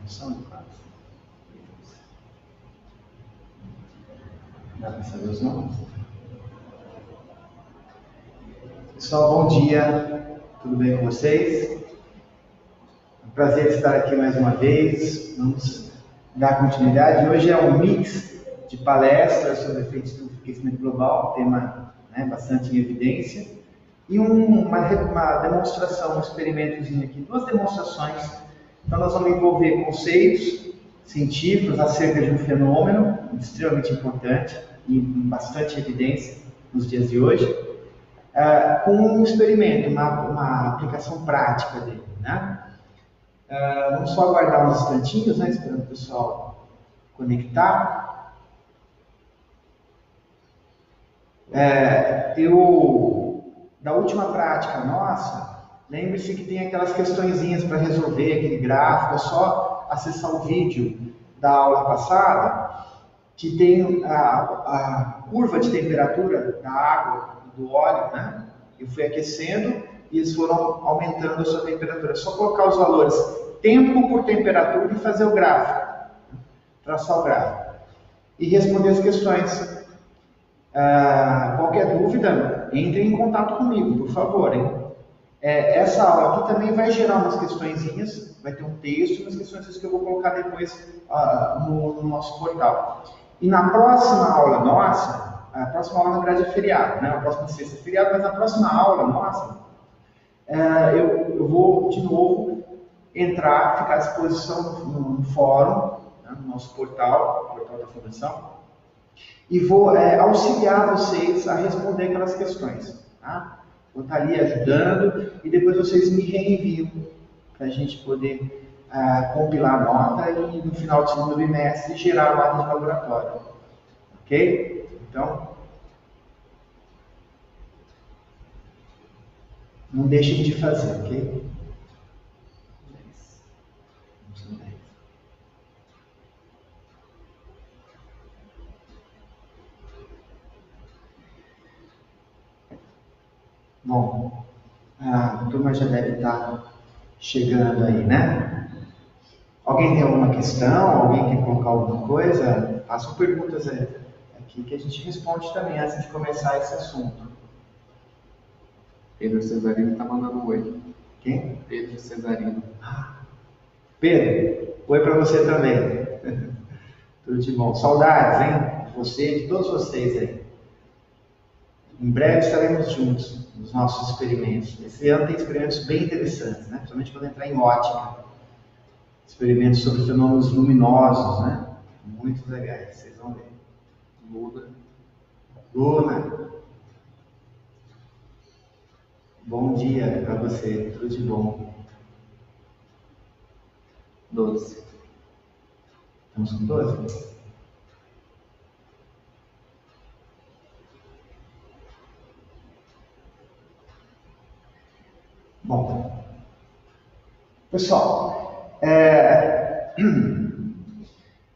São de quatro. Dá para saber os nomes? Pessoal, bom dia. Tudo bem com vocês? É um prazer estar aqui mais uma vez. Vamos dar continuidade. Hoje é um mix de palestras sobre efeitos do aquecimento global, tema bastante em evidência, e uma demonstração, um experimentozinho aqui, duas demonstrações. Então nós vamos envolver conceitos científicos acerca de um fenômeno extremamente importante e bastante evidência nos dias de hoje, com um experimento, uma aplicação prática dele, né? Vamos só aguardar uns instantinhos, né, esperando o pessoal conectar. Da última prática nossa, lembre-se que tem aquelas questõezinhas para resolver, aquele gráfico, é só acessar o vídeo da aula passada, que tem a curva de temperatura da água e do óleo, né? Eu fui aquecendo e eles foram aumentando a sua temperatura. É só colocar os valores tempo por temperatura e fazer o gráfico, traçar o gráfico e responder as questões. Qualquer dúvida, entre em contato comigo, por favor, hein? Essa aula aqui também vai gerar umas questõezinhas, vai ter um texto, umas questões que eu vou colocar depois no nosso portal. E na próxima aula nossa, a próxima aula na verdade é feriado, né? A próxima sexta é feriado, mas na próxima aula nossa, eu vou de novo ficar à disposição no fórum, né, no nosso portal da Fundação, e vou auxiliar vocês a responder aquelas questões, tá? Vou estar ali ajudando e depois vocês me reenviam para a gente poder compilar a nota e no final do segundo bimestre gerar a nota de laboratório, ok? Então, não deixem de fazer, ok? Bom, a turma já deve estar chegando aí, né? Alguém tem alguma questão? Alguém quer colocar alguma coisa? Façam perguntas aqui que a gente responde também antes de começar esse assunto. Pedro Cesarino está mandando um oi. Quem? Pedro Cesarino. Pedro, oi para você também. Tudo de bom. Saudades, hein? De você, de todos vocês aí. Em breve estaremos juntos nos nossos experimentos. Esse ano tem experimentos bem interessantes, né? Principalmente quando entrar em ótica. Experimentos sobre fenômenos luminosos, né? Muito legais, vocês vão ver. Luna. Bom dia para você, tudo de bom. 12. Estamos com 12? Bom, pessoal,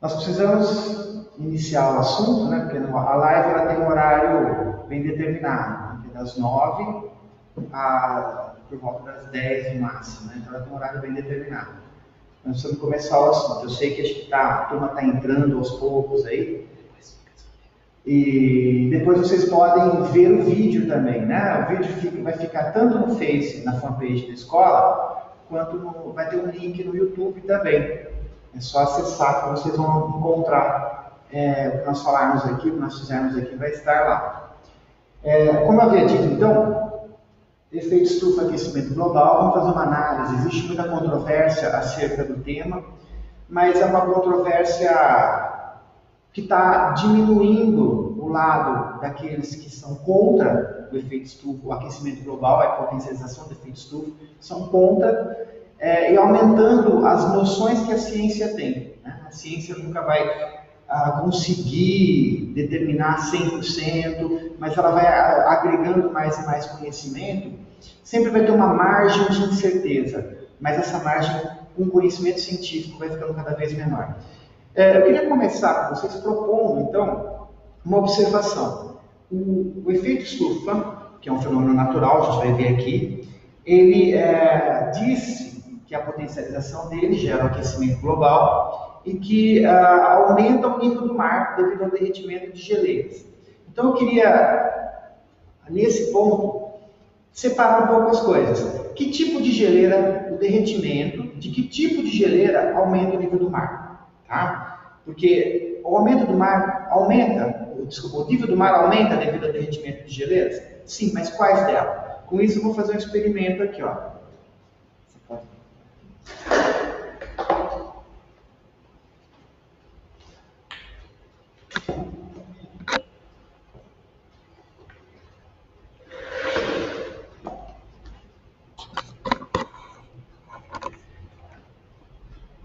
nós precisamos iniciar o assunto, né? Porque a live ela tem um horário bem determinado, né? Das 9 por volta das 10 no máximo, né? Então ela tem um horário bem determinado. Nós precisamos começar o assunto. Eu sei que acho que a turma está entrando aos poucos aí. E depois vocês podem ver o vídeo também, né? O vídeo vai ficar tanto no Face, na fanpage da escola, quanto vai ter um link no YouTube também. É só acessar que vocês vão encontrar o que nós falarmos aqui, o que nós fizermos aqui vai estar lá. Como eu havia dito, então, efeito estufa aquecimento global, vamos fazer uma análise. Existe muita controvérsia acerca do tema, mas é uma controvérsia que está diminuindo o lado daqueles que são contra o efeito estufa, o aquecimento global, a potencialização do efeito estufa, são contra, e aumentando as noções que a ciência tem, né? A ciência nunca vai conseguir determinar 100%, mas ela vai agregando mais e mais conhecimento, sempre vai ter uma margem de incerteza, mas essa margem, com o conhecimento científico, vai ficando cada vez menor. Eu queria começar com vocês propondo, então, uma observação. O efeito estufa, que é um fenômeno natural, a gente vai ver aqui, ele diz que a potencialização dele gera um aquecimento global e que aumenta o nível do mar devido ao derretimento de geleiras. Então eu queria, nesse ponto, separar um pouco as coisas. Que tipo de geleira, o derretimento, de que tipo de geleira aumenta o nível do mar? Tá? Porque o aumento do mar aumenta, o nível do mar aumenta devido ao derretimento de geleiras? Sim, mas quais delas? Com isso eu vou fazer um experimento aqui, ó.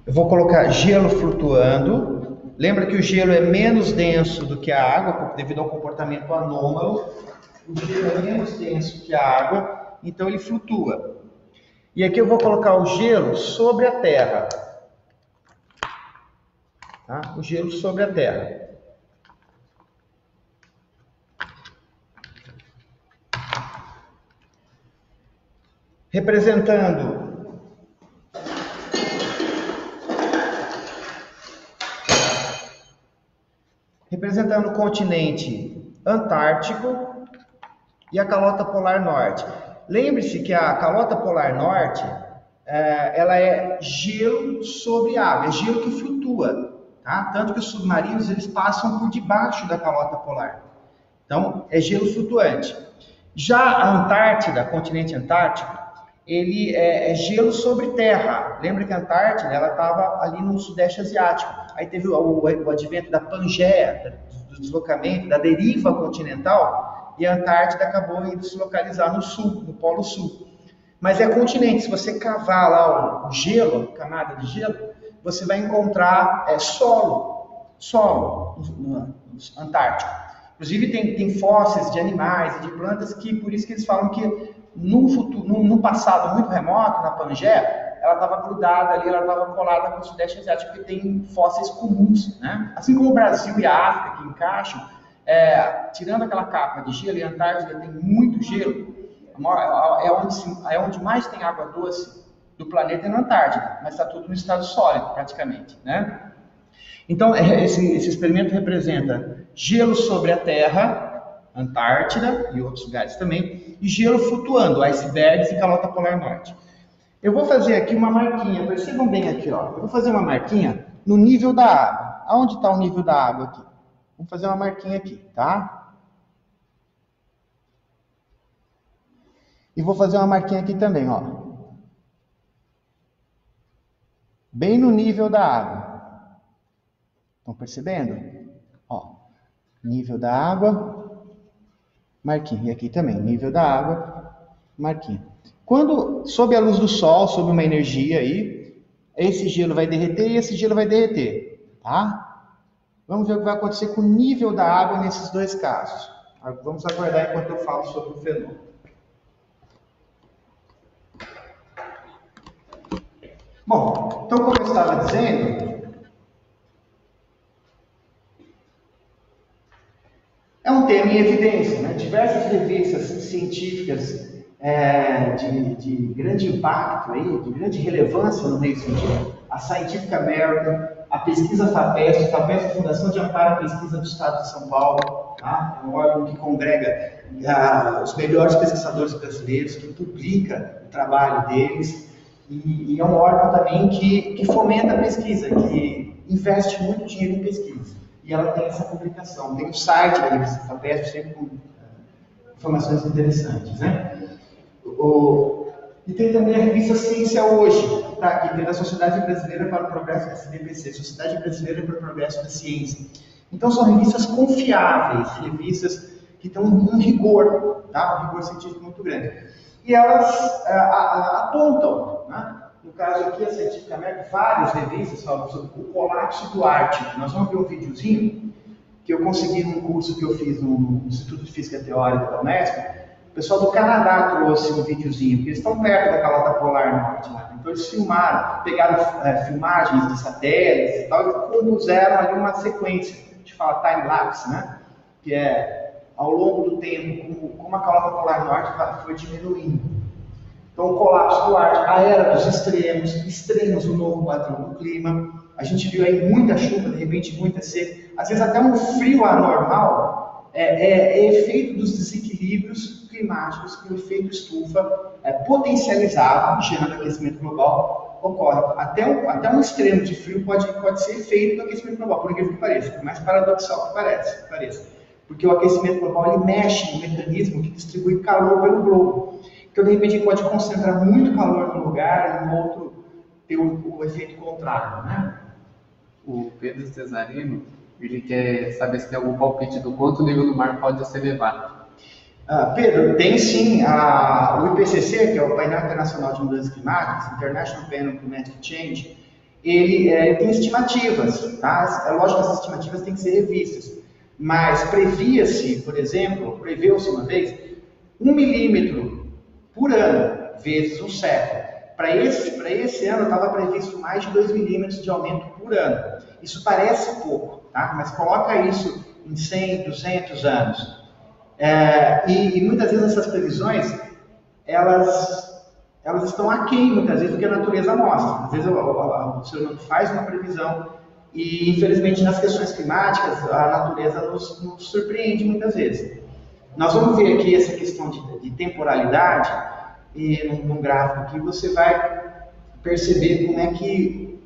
Eu vou colocar gelo flutuando. Lembra que o gelo é menos denso do que a água, devido ao comportamento anômalo. O gelo é menos denso que a água, então ele flutua. E aqui eu vou colocar o gelo sobre a terra. Tá? O gelo sobre a terra. Representando o continente antártico e a calota polar norte. Lembre-se que a calota polar norte, ela é gelo sobre água, é gelo que flutua, tá? Tanto que os submarinos eles passam por debaixo da calota polar. Então, é gelo flutuante. Já a Antártida, continente antártico, ele é gelo sobre terra. Lembra que a Antártida ela estava ali no sudeste asiático. Aí teve o advento da Pangeia, do deslocamento, da deriva continental, e a Antártida acabou indo se localizar no sul, no Polo Sul. Mas é continente. Se você cavar lá o gelo, a camada de gelo, você vai encontrar solo no Antártico. Inclusive tem fósseis de animais e de plantas que, por isso que eles falam que no passado muito remoto, na Pangeia, ela estava grudada ali, ela estava colada com o Sudeste Asiático, porque tem fósseis comuns, né? Assim como o Brasil e a África que encaixam, tirando aquela capa de gelo, e a Antártida tem muito gelo, é onde mais tem água doce do planeta é na Antártida, mas está tudo no estado sólido, praticamente, né? Então, esse experimento representa gelo sobre a Terra, Antártida e outros lugares também, e gelo flutuando, icebergs e calota polar norte. Eu vou fazer aqui uma marquinha, percebam bem aqui, ó. Eu vou fazer uma marquinha no nível da água. Aonde está o nível da água aqui? Vamos fazer uma marquinha aqui, tá? E vou fazer uma marquinha aqui também, ó. Bem no nível da água. Estão percebendo? Ó, nível da água, marquinha. E aqui também, nível da água, marquinha. Quando, sob a luz do sol, sob uma energia aí, esse gelo vai derreter e esse gelo vai derreter, tá? Vamos ver o que vai acontecer com o nível da água nesses dois casos. Vamos aguardar enquanto eu falo sobre o fenômeno. Bom, então como eu estava dizendo, é um tema em evidência, né? Diversas revistas científicas de grande impacto, aí, de grande relevância no meio científico, a Scientific American, a pesquisa FAPESP, FAPESP, Fundação de Amparo à Pesquisa do Estado de São Paulo, tá? É um órgão que congrega os melhores pesquisadores brasileiros, que publica o trabalho deles, e é um órgão também que fomenta a pesquisa, que investe muito dinheiro em pesquisa. E ela tem essa publicação, tem o site da revista FAPESP, sempre com informações interessantes, né? E tem também a revista Ciência Hoje, que está aqui, que é da Sociedade Brasileira para o Progresso, SBPC, Sociedade Brasileira para o Progresso da Ciência. Então são revistas confiáveis, revistas que têm um rigor, tá? Um rigor científico muito grande. E elas apontam, né? No caso aqui, a Scientific American, várias revistas falam sobre o colapso do Ártico. Nós vamos ver um videozinho que eu consegui num curso que eu fiz no Instituto de Física Teórica da Unesp. O pessoal do Canadá trouxe um videozinho, porque eles estão perto da calota polar norte, né? Então eles filmaram, pegaram filmagens de satélites e tal, e compuseram ali uma sequência, a gente fala time-lapse, né? Que é ao longo do tempo, como a calota polar norte foi diminuindo. Então, o colapso do ar, a era dos extremos, o novo padrão do clima. A gente viu aí muita chuva, de repente muita seca. Às vezes até um frio anormal é efeito dos desequilíbrios climáticos que o efeito estufa potencializado, gerando aquecimento global, ocorre. Até um extremo de frio pode ser efeito do aquecimento global, por incrível que pareça, por mais paradoxal que pareça. Porque o aquecimento global ele mexe no mecanismo que distribui calor pelo globo. Então, de repente, ele pode concentrar muito calor num lugar e no outro ter o efeito contrário, né? O Pedro Cesarino, ele quer saber se tem algum palpite do quanto o nível do mar pode se elevar. Pedro, tem sim. O IPCC, que é o Painel Internacional de Mudanças Climáticas, International Panel on Climate Change, ele tem estimativas, tá? É lógico que essas estimativas têm que ser revistas, mas preveu-se uma vez 1 milímetro por ano, vezes um século. Para esse ano estava previsto mais de 2 milímetros de aumento por ano. Isso parece pouco, tá? Mas coloca isso em 100, 200 anos. E muitas vezes essas previsões, elas estão aquém, muitas vezes, do que a natureza mostra. Às vezes o ser humano faz uma previsão e, infelizmente, nas questões climáticas, a natureza nos surpreende muitas vezes. Nós vamos ver aqui essa questão de temporalidade, e num gráfico aqui você vai perceber como é que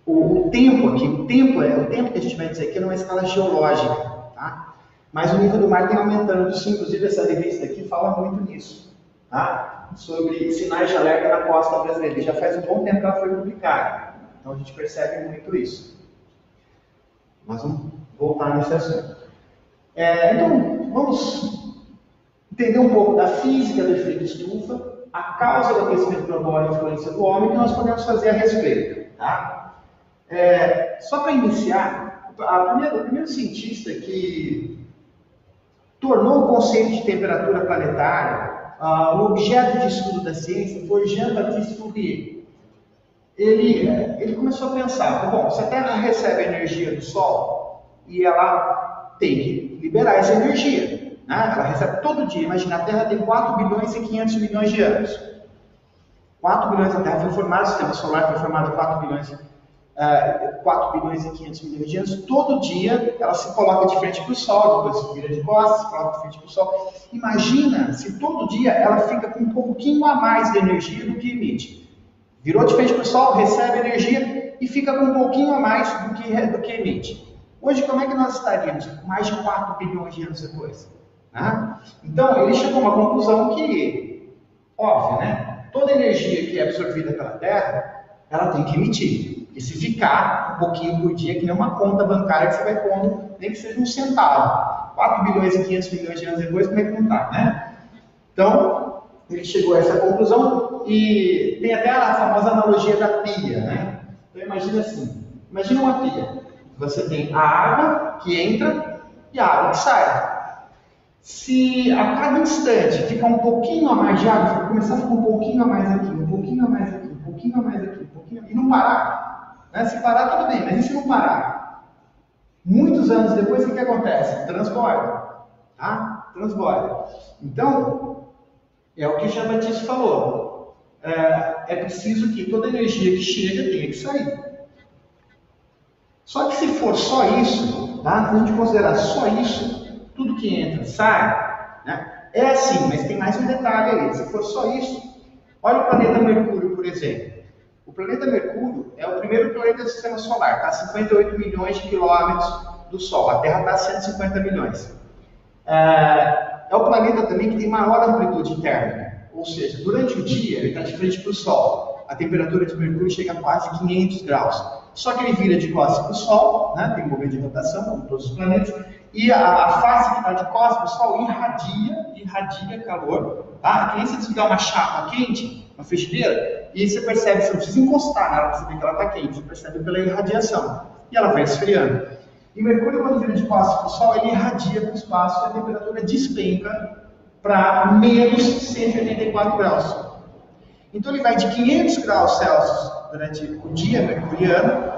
o tempo que a gente vai dizer aqui é numa escala geológica, tá? Mas o nível do mar tem aumentando, sim. Inclusive essa revista aqui fala muito nisso, tá? Sobre sinais de alerta na costa brasileira. E já faz um bom tempo que ela foi publicada, então a gente percebe muito isso. Nós vamos voltar nesse assunto. Então, vamos entender um pouco da física do efeito estufa, a causa do aquecimento global e a influência do homem, que nós podemos fazer a respeito. Tá? Só para iniciar, o primeiro cientista que tornou o conceito de temperatura planetária um objeto de estudo da ciência foi Jean-Baptiste Fourier. Ele começou a pensar, bom, se a Terra recebe a energia do Sol e ela tem que liberar essa energia, ela recebe todo dia. Imagina, a Terra tem 4 bilhões e 500 milhões de anos. 4 bilhões, a Terra foi formada, o sistema solar foi formado há 4 bilhões e 500 milhões de anos. Todo dia ela se coloca de frente para o Sol, depois se vira de costas, se coloca de frente para o Sol. Imagina se todo dia ela fica com um pouquinho a mais de energia do que emite. Virou de frente para o Sol, recebe energia e fica com um pouquinho a mais do que emite. Hoje, como é que nós estaríamos? Mais de 4 bilhões de anos depois. Então, ele chegou a uma conclusão que, óbvio, né? Toda energia que é absorvida pela Terra, ela tem que emitir. E se ficar um pouquinho por dia, que nem uma conta bancária que você vai pondo, nem que seja um centavo. 4 bilhões e 500 milhões de anos depois, como é que não está, né? Então, ele chegou a essa conclusão e tem até a famosa analogia da pia, né? Então, imagina assim, imagina uma pia. Você tem a água que entra e a água que sai. Se a cada instante ficar um pouquinho a mais de água, começar a ficar um pouquinho a mais aqui, um pouquinho a mais aqui, um pouquinho a mais aqui, e não parar, né? Se parar tudo bem, mas e se não parar? Muitos anos depois, o que acontece? Transborda, tá? Transborda. Então, é o que Jean-Baptiste falou. É preciso que toda energia que chega tenha que sair. Só que se for só isso, tá? Se a gente considerar só isso, tudo que entra sai, né? É assim, mas tem mais um detalhe aí. Se for só isso, olha o planeta Mercúrio, por exemplo. O planeta Mercúrio é o primeiro planeta do sistema solar, está a 58 milhões de quilômetros do Sol. A Terra está a 150 milhões. É o planeta também que tem maior amplitude térmica, ou seja, durante o dia ele está de frente para o Sol. A temperatura de Mercúrio chega a quase 500 graus. Só que ele vira de costas para o Sol, né? Tem um movimento de rotação, como todos os planetas, e a face que está de costas para o Sol irradia calor. Tá? Que nem você desligar uma chapa quente, uma frigideira, e você percebe, você não precisa encostar nela para saber que ela está quente, você percebe pela irradiação, e ela vai esfriando. E Mercúrio, quando vira de costas para o Sol, ele irradia para o espaço e a temperatura despenca para menos 184 graus. Então ele vai de 500 graus Celsius durante o dia mercuriano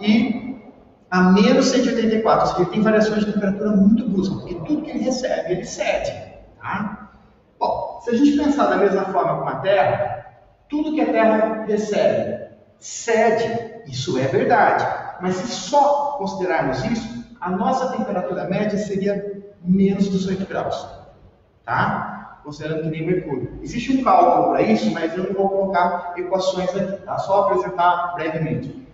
e a menos 184. Ou seja, ele tem variações de temperatura muito bruscas, porque tudo que ele recebe, ele cede. Tá? Bom, se a a gente pensar da mesma forma com a Terra, tudo que a Terra recebe, cede, isso é verdade. Mas se só considerarmos isso, a nossa temperatura média seria menos 18 graus. Tá? Considerando que nem Mercúrio. Existe um cálculo para isso, mas eu não vou colocar equações aqui, tá? Só apresentar brevemente.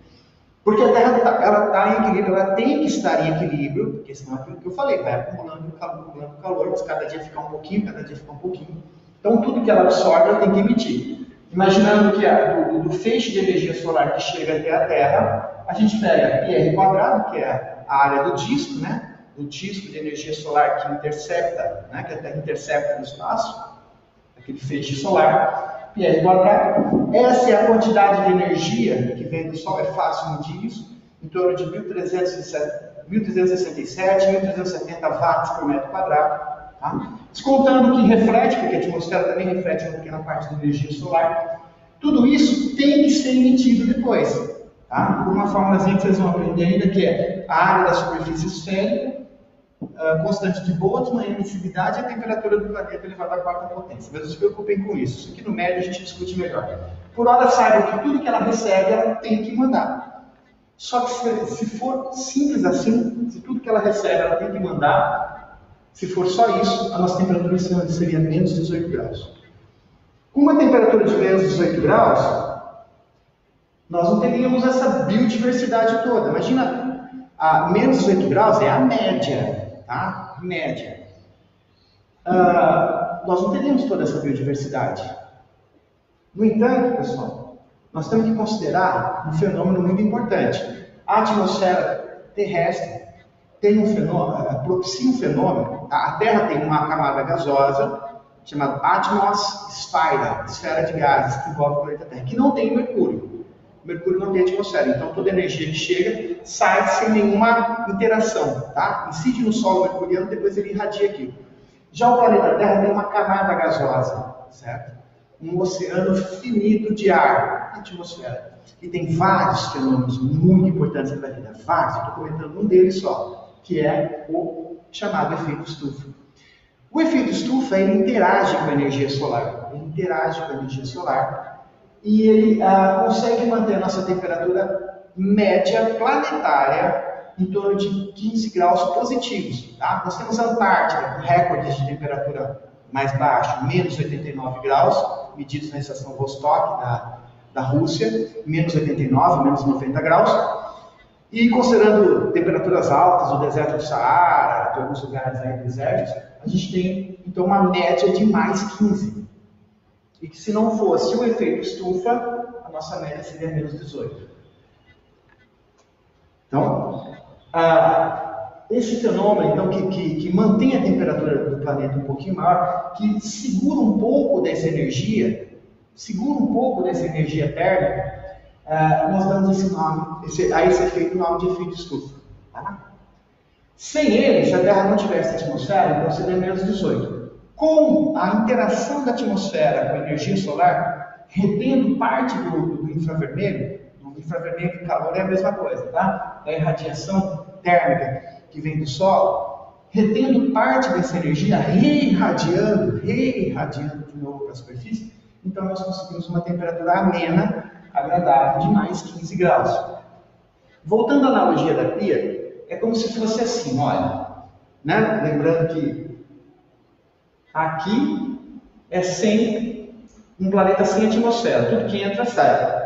Porque a Terra ela está em equilíbrio, ela tem que estar em equilíbrio, porque senão é aquilo que eu falei, vai acumulando calor, mas cada dia fica um pouquinho, cada dia fica um pouquinho. Então tudo que ela absorve, ela tem que emitir. Imaginando que do feixe de energia solar que chega até a Terra, a gente pega πr², que é a área do disco, né? Do disco de energia solar que intercepta, né? Que a Terra intercepta no espaço, aquele feixe solar, πr². Essa é a quantidade de energia que vem do Sol, é fácil medir isso, em torno de 1.367, 1.370 watts por metro quadrado. Tá? Descontando o que reflete, porque a atmosfera também reflete uma pequena parte da energia solar, tudo isso tem que ser emitido depois. Tá? Por uma formulazinha que vocês vão aprender ainda, que é a área da superfície esférica, constante de Boltzmann, a emissividade e a temperatura do planeta elevada à quarta potência. Mas não se preocupem com isso. Isso aqui no médio a gente discute melhor. Por hora, saibam que tudo que ela recebe, ela tem que mandar. Só que se for simples assim, se tudo que ela recebe, ela tem que mandar, se for só isso, a nossa temperatura seria menos 18 graus. Com uma temperatura de menos 18 graus, nós não teríamos essa biodiversidade toda. Imagina, a menos 18 graus é a média, tá? Média. Nós não teríamos toda essa biodiversidade. No entanto, pessoal, nós temos que considerar um fenômeno muito importante. A atmosfera terrestre tem um fenômeno, propicia um fenômeno. A Terra tem uma camada gasosa chamada atmosfera, esfera de gases que envolve o planeta Terra, que não tem Mercúrio. O Mercúrio não tem atmosfera, então toda energia que chega sai sem nenhuma interação, tá? Incide no solo mercuriano, depois ele irradia aqui. Já o planeta Terra tem uma camada gasosa, certo? Um oceano finito de ar, atmosfera. E tem vários fenômenos muito importantes para a vida, vários, estou comentando um deles só, que é o chamado efeito estufa. O efeito estufa, ele interage com a energia solar, e ele consegue manter a nossa temperatura média planetária em torno de 15 graus positivos. Tá? Nós temos a Antártida, com recordes de temperatura mais baixo, menos 89 graus, medidos na estação Vostok da Rússia, menos 89, menos 90 graus. E considerando temperaturas altas, o deserto do Saara, de alguns lugares aí desérticos, a gente tem então uma média de mais 15. E que se não fosse o efeito estufa, a nossa média seria menos 18. Então, esse fenômeno então, que mantém a temperatura do planeta um pouquinho maior, que segura um pouco dessa energia, térmica, nós damos esse nome, a esse efeito, o nome de efeito estufa. Tá? Sem ele, se a Terra não tivesse atmosfera, então seria menos 18. Com a interação da atmosfera com a energia solar, retendo parte do infravermelho, e calor é a mesma coisa, tá? Da irradiação térmica que vem do Sol, retendo parte dessa energia, reirradiando de novo para a superfície, então nós conseguimos uma temperatura amena, agradável, de mais 15 graus. Voltando à analogia da pia, é como se fosse assim, olha, né? Lembrando que aqui é um planeta sem atmosfera, tudo que entra sai.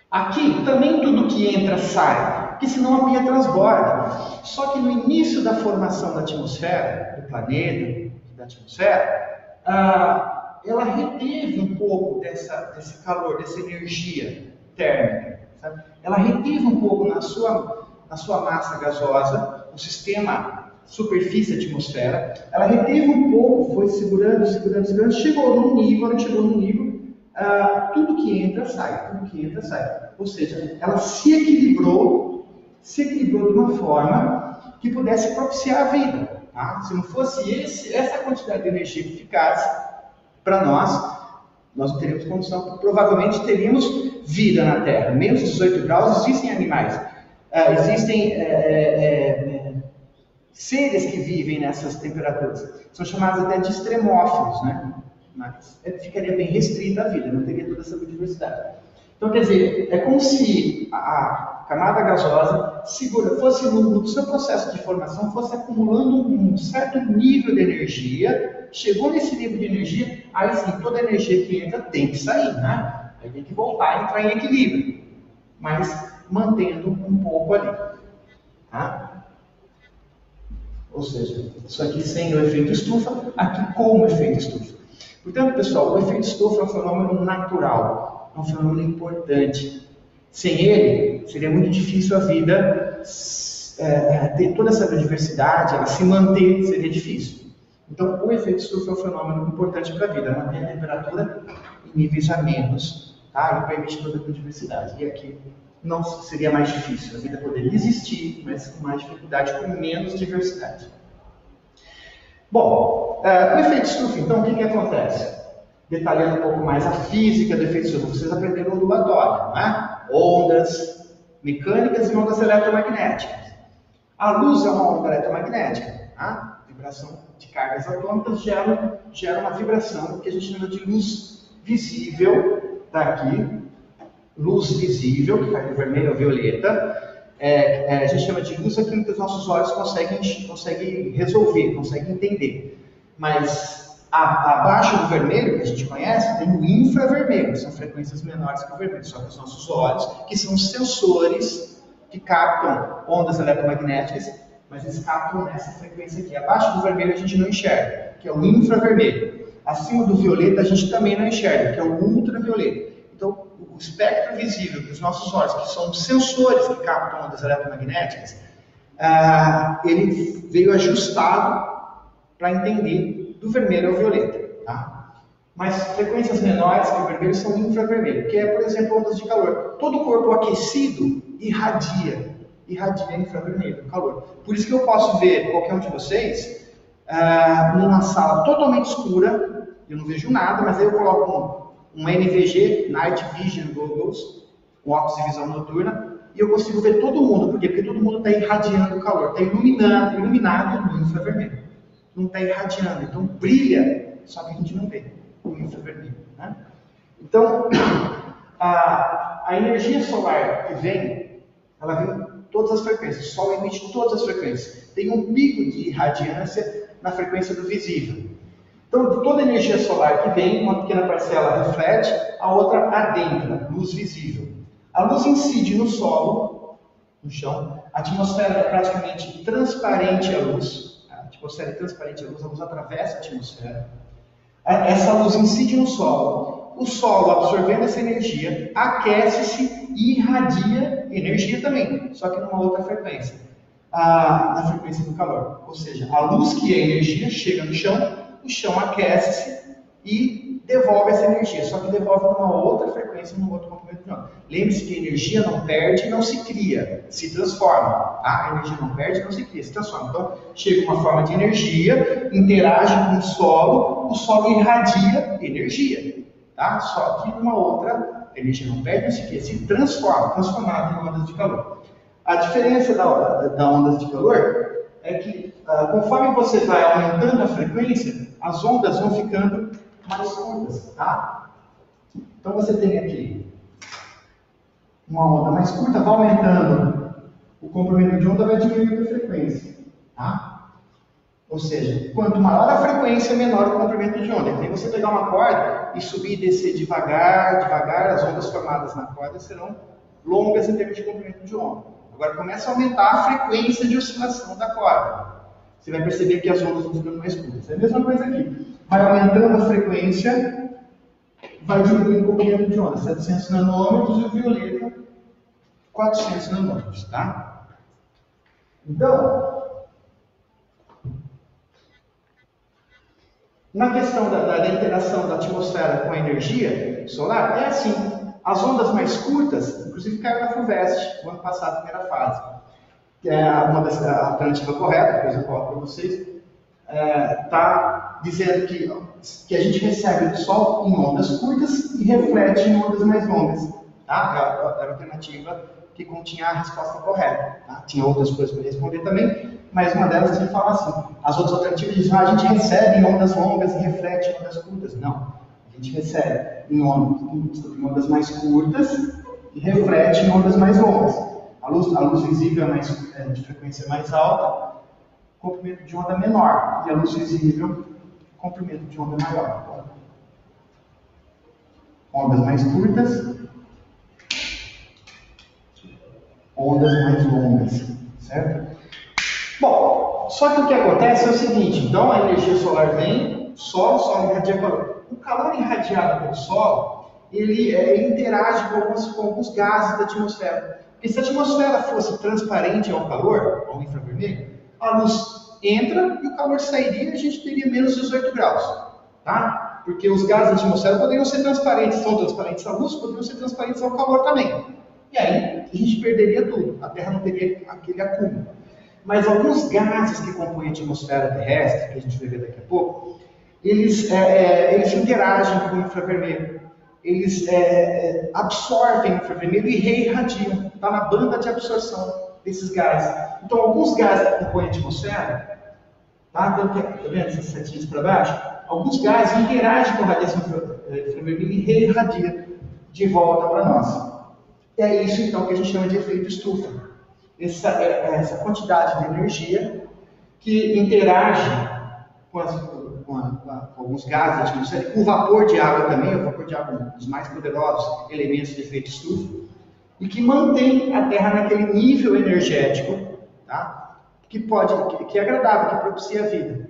Aqui também tudo que entra sai, porque senão a pia transborda. Só que no início da formação da atmosfera, do planeta, da atmosfera, ela reteve um pouco desse calor, dessa energia térmica. Sabe? Ela reteve um pouco na sua massa gasosa, no sistema superfície-atmosfera. Ela reteve um pouco, foi segurando, chegou num nível, tudo que entra sai. Ou seja, ela se equilibrou de uma forma que pudesse propiciar a vida. Tá? Se não fosse essa quantidade de energia que ficasse para nós não teríamos condição, provavelmente teríamos vida na Terra. Menos 18 graus existem animais, existem seres que vivem nessas temperaturas. São chamados até de extremófilos, né? Mas ficaria bem restrita a vida, não teria toda essa biodiversidade. Então, quer dizer, é como se a camada gasosa fosse no seu processo de formação, fosse acumulando um certo nível de energia. Chegou nesse nível de energia, aí sim, toda a energia que entra tem que sair, né? Aí tem que voltar e entrar em equilíbrio, mas mantendo um pouco ali, tá? Ou seja, isso aqui sem o efeito estufa, aqui com o efeito estufa. Portanto, pessoal, o efeito estufa é um fenômeno natural, é um fenômeno importante. Sem ele, seria muito difícil a vida ter toda essa biodiversidade, ela se manter, seria difícil. Então, o efeito estufa é um fenômeno importante para a vida, manter a temperatura em níveis amenos, tá? E permite toda a biodiversidade. E aqui não seria mais difícil, a vida poderia existir, mas com mais dificuldade, com menos diversidade. Bom, o efeito estufa, então, o que acontece? Detalhando um pouco mais a física do efeito estufa, vocês aprenderam no laboratório, né? Ondas mecânicas e ondas eletromagnéticas. A luz é uma onda eletromagnética, tá? Vibração de cargas atômicas gera uma vibração que a gente chama de luz visível, daqui, luz visível, que vai do vermelho ao violeta. A gente chama de luz aquilo que os nossos olhos conseguem resolver, conseguem entender. Mas abaixo do vermelho, que a gente conhece, tem o infravermelho, são frequências menores que o vermelho, só que os nossos olhos, que são sensores que captam ondas eletromagnéticas, mas eles captam nessa frequência aqui. Abaixo do vermelho a gente não enxerga, que é o infravermelho. Acima do violeta a gente também não enxerga, que é o ultravioleta. Então, o espectro visível dos nossos olhos, que são sensores que captam ondas eletromagnéticas, ele veio ajustado para entender do vermelho ao violeta. Tá? Mas frequências menores que o vermelho são infravermelho, que é, por exemplo, ondas de calor. Todo corpo aquecido irradia infravermelho, calor. Por isso que eu posso ver qualquer um de vocês numa sala totalmente escura, eu não vejo nada, mas aí eu coloco um NVG, Night Vision Goggles, um óculos de visão noturna, e eu consigo ver todo mundo. Por quê? Porque todo mundo está irradiando calor, está iluminado no infravermelho. Não está irradiando, então brilha, só que a gente não vê o infravermelho. Né? Então, a energia solar que vem, ela vem em todas as frequências. O Sol emite todas as frequências. Tem um pico de irradiância na frequência do visível. Então, toda a energia solar que vem, uma pequena parcela reflete, a outra adentra, luz visível. A luz incide no solo, no chão. A atmosfera é praticamente transparente à luz. A atmosfera é transparente à luz, a luz atravessa a atmosfera. Essa luz incide no solo. O solo, absorvendo essa energia, aquece-se e irradia energia também, só que numa outra frequência, na frequência do calor. Ou seja, a luz que é energia chega no chão, o chão aquece-se e devolve essa energia, só que devolve numa outra frequência, num outro comprimento de onda. Lembre-se que a energia não perde, não se cria, se transforma. Tá? A energia não perde, não se cria, se transforma. Então, chega uma forma de energia, interage com o solo irradia energia. Tá? Só que numa outra, a energia não perde, não se cria, se transforma, transformada em ondas de calor. A diferença da ondas de calor é que, conforme você vai aumentando a frequência, as ondas vão ficando mais curtas, tá? Então você tem aqui uma onda mais curta, vai aumentando o comprimento de onda, vai diminuindo a frequência, tá? Ou seja, quanto maior a frequência, menor o comprimento de onda. Então você pegar uma corda e subir e descer devagar, as ondas formadas na corda serão longas em termos de comprimento de onda. Agora começa a aumentar a frequência de oscilação da corda. Você vai perceber que as ondas vão ficando mais curtas. É a mesma coisa aqui. Vai aumentando a frequência, vai diminuindo o comprimento de onda. 700 nanômetros e o violeta 400 nanômetros, tá? Então, na questão da interação da atmosfera com a energia solar, é assim. As ondas mais curtas, inclusive caíram na FUVEST, o ano passado, primeira fase. Que é a alternativa correta, depois eu coloco para vocês, está dizendo que a gente recebe do Sol em ondas curtas e reflete em ondas mais longas. Tá? Era a alternativa que continha a resposta correta. Tá? Tinha outras coisas para responder também, mas uma delas ele fala assim, as outras alternativas dizem, a gente recebe em ondas longas e reflete em ondas curtas. Não, a gente recebe em ondas mais curtas e reflete em ondas mais longas. A luz visível é de frequência mais alta, comprimento de onda menor, e a luz visível, comprimento de onda maior. Ondas mais curtas, ondas mais longas, certo? Bom, só que o que acontece é o seguinte, então a energia solar vem, o solo irradia calor. O calor irradiado pelo solo, ele interage com alguns gases da atmosfera. Porque se a atmosfera fosse transparente ao calor, ao infravermelho, a luz entra e o calor sairia e a gente teria menos 18 graus, tá? Porque os gases da atmosfera poderiam ser transparentes, são transparentes à luz, poderiam ser transparentes ao calor também. E aí a gente perderia tudo, a Terra não teria aquele acúmulo. Mas alguns gases que compõem a atmosfera terrestre, que a gente vai ver daqui a pouco, eles interagem com o infravermelho. Eles absorvem o infravermelho e reirradiam. Está na banda de absorção desses gases. Então, alguns gases que compõem a atmosfera, tá vendo essas setinhas para baixo? Alguns gases interagem com a radiação infravermelha e reirradiam de volta para nós. É isso, então, que a gente chama de efeito estufa. Essa quantidade de energia que interage com alguns gases da atmosfera, com o vapor de água também, o vapor de água é um dos mais poderosos elementos de efeito estufa, e que mantém a Terra naquele nível energético, tá? que é agradável, que propicia a vida.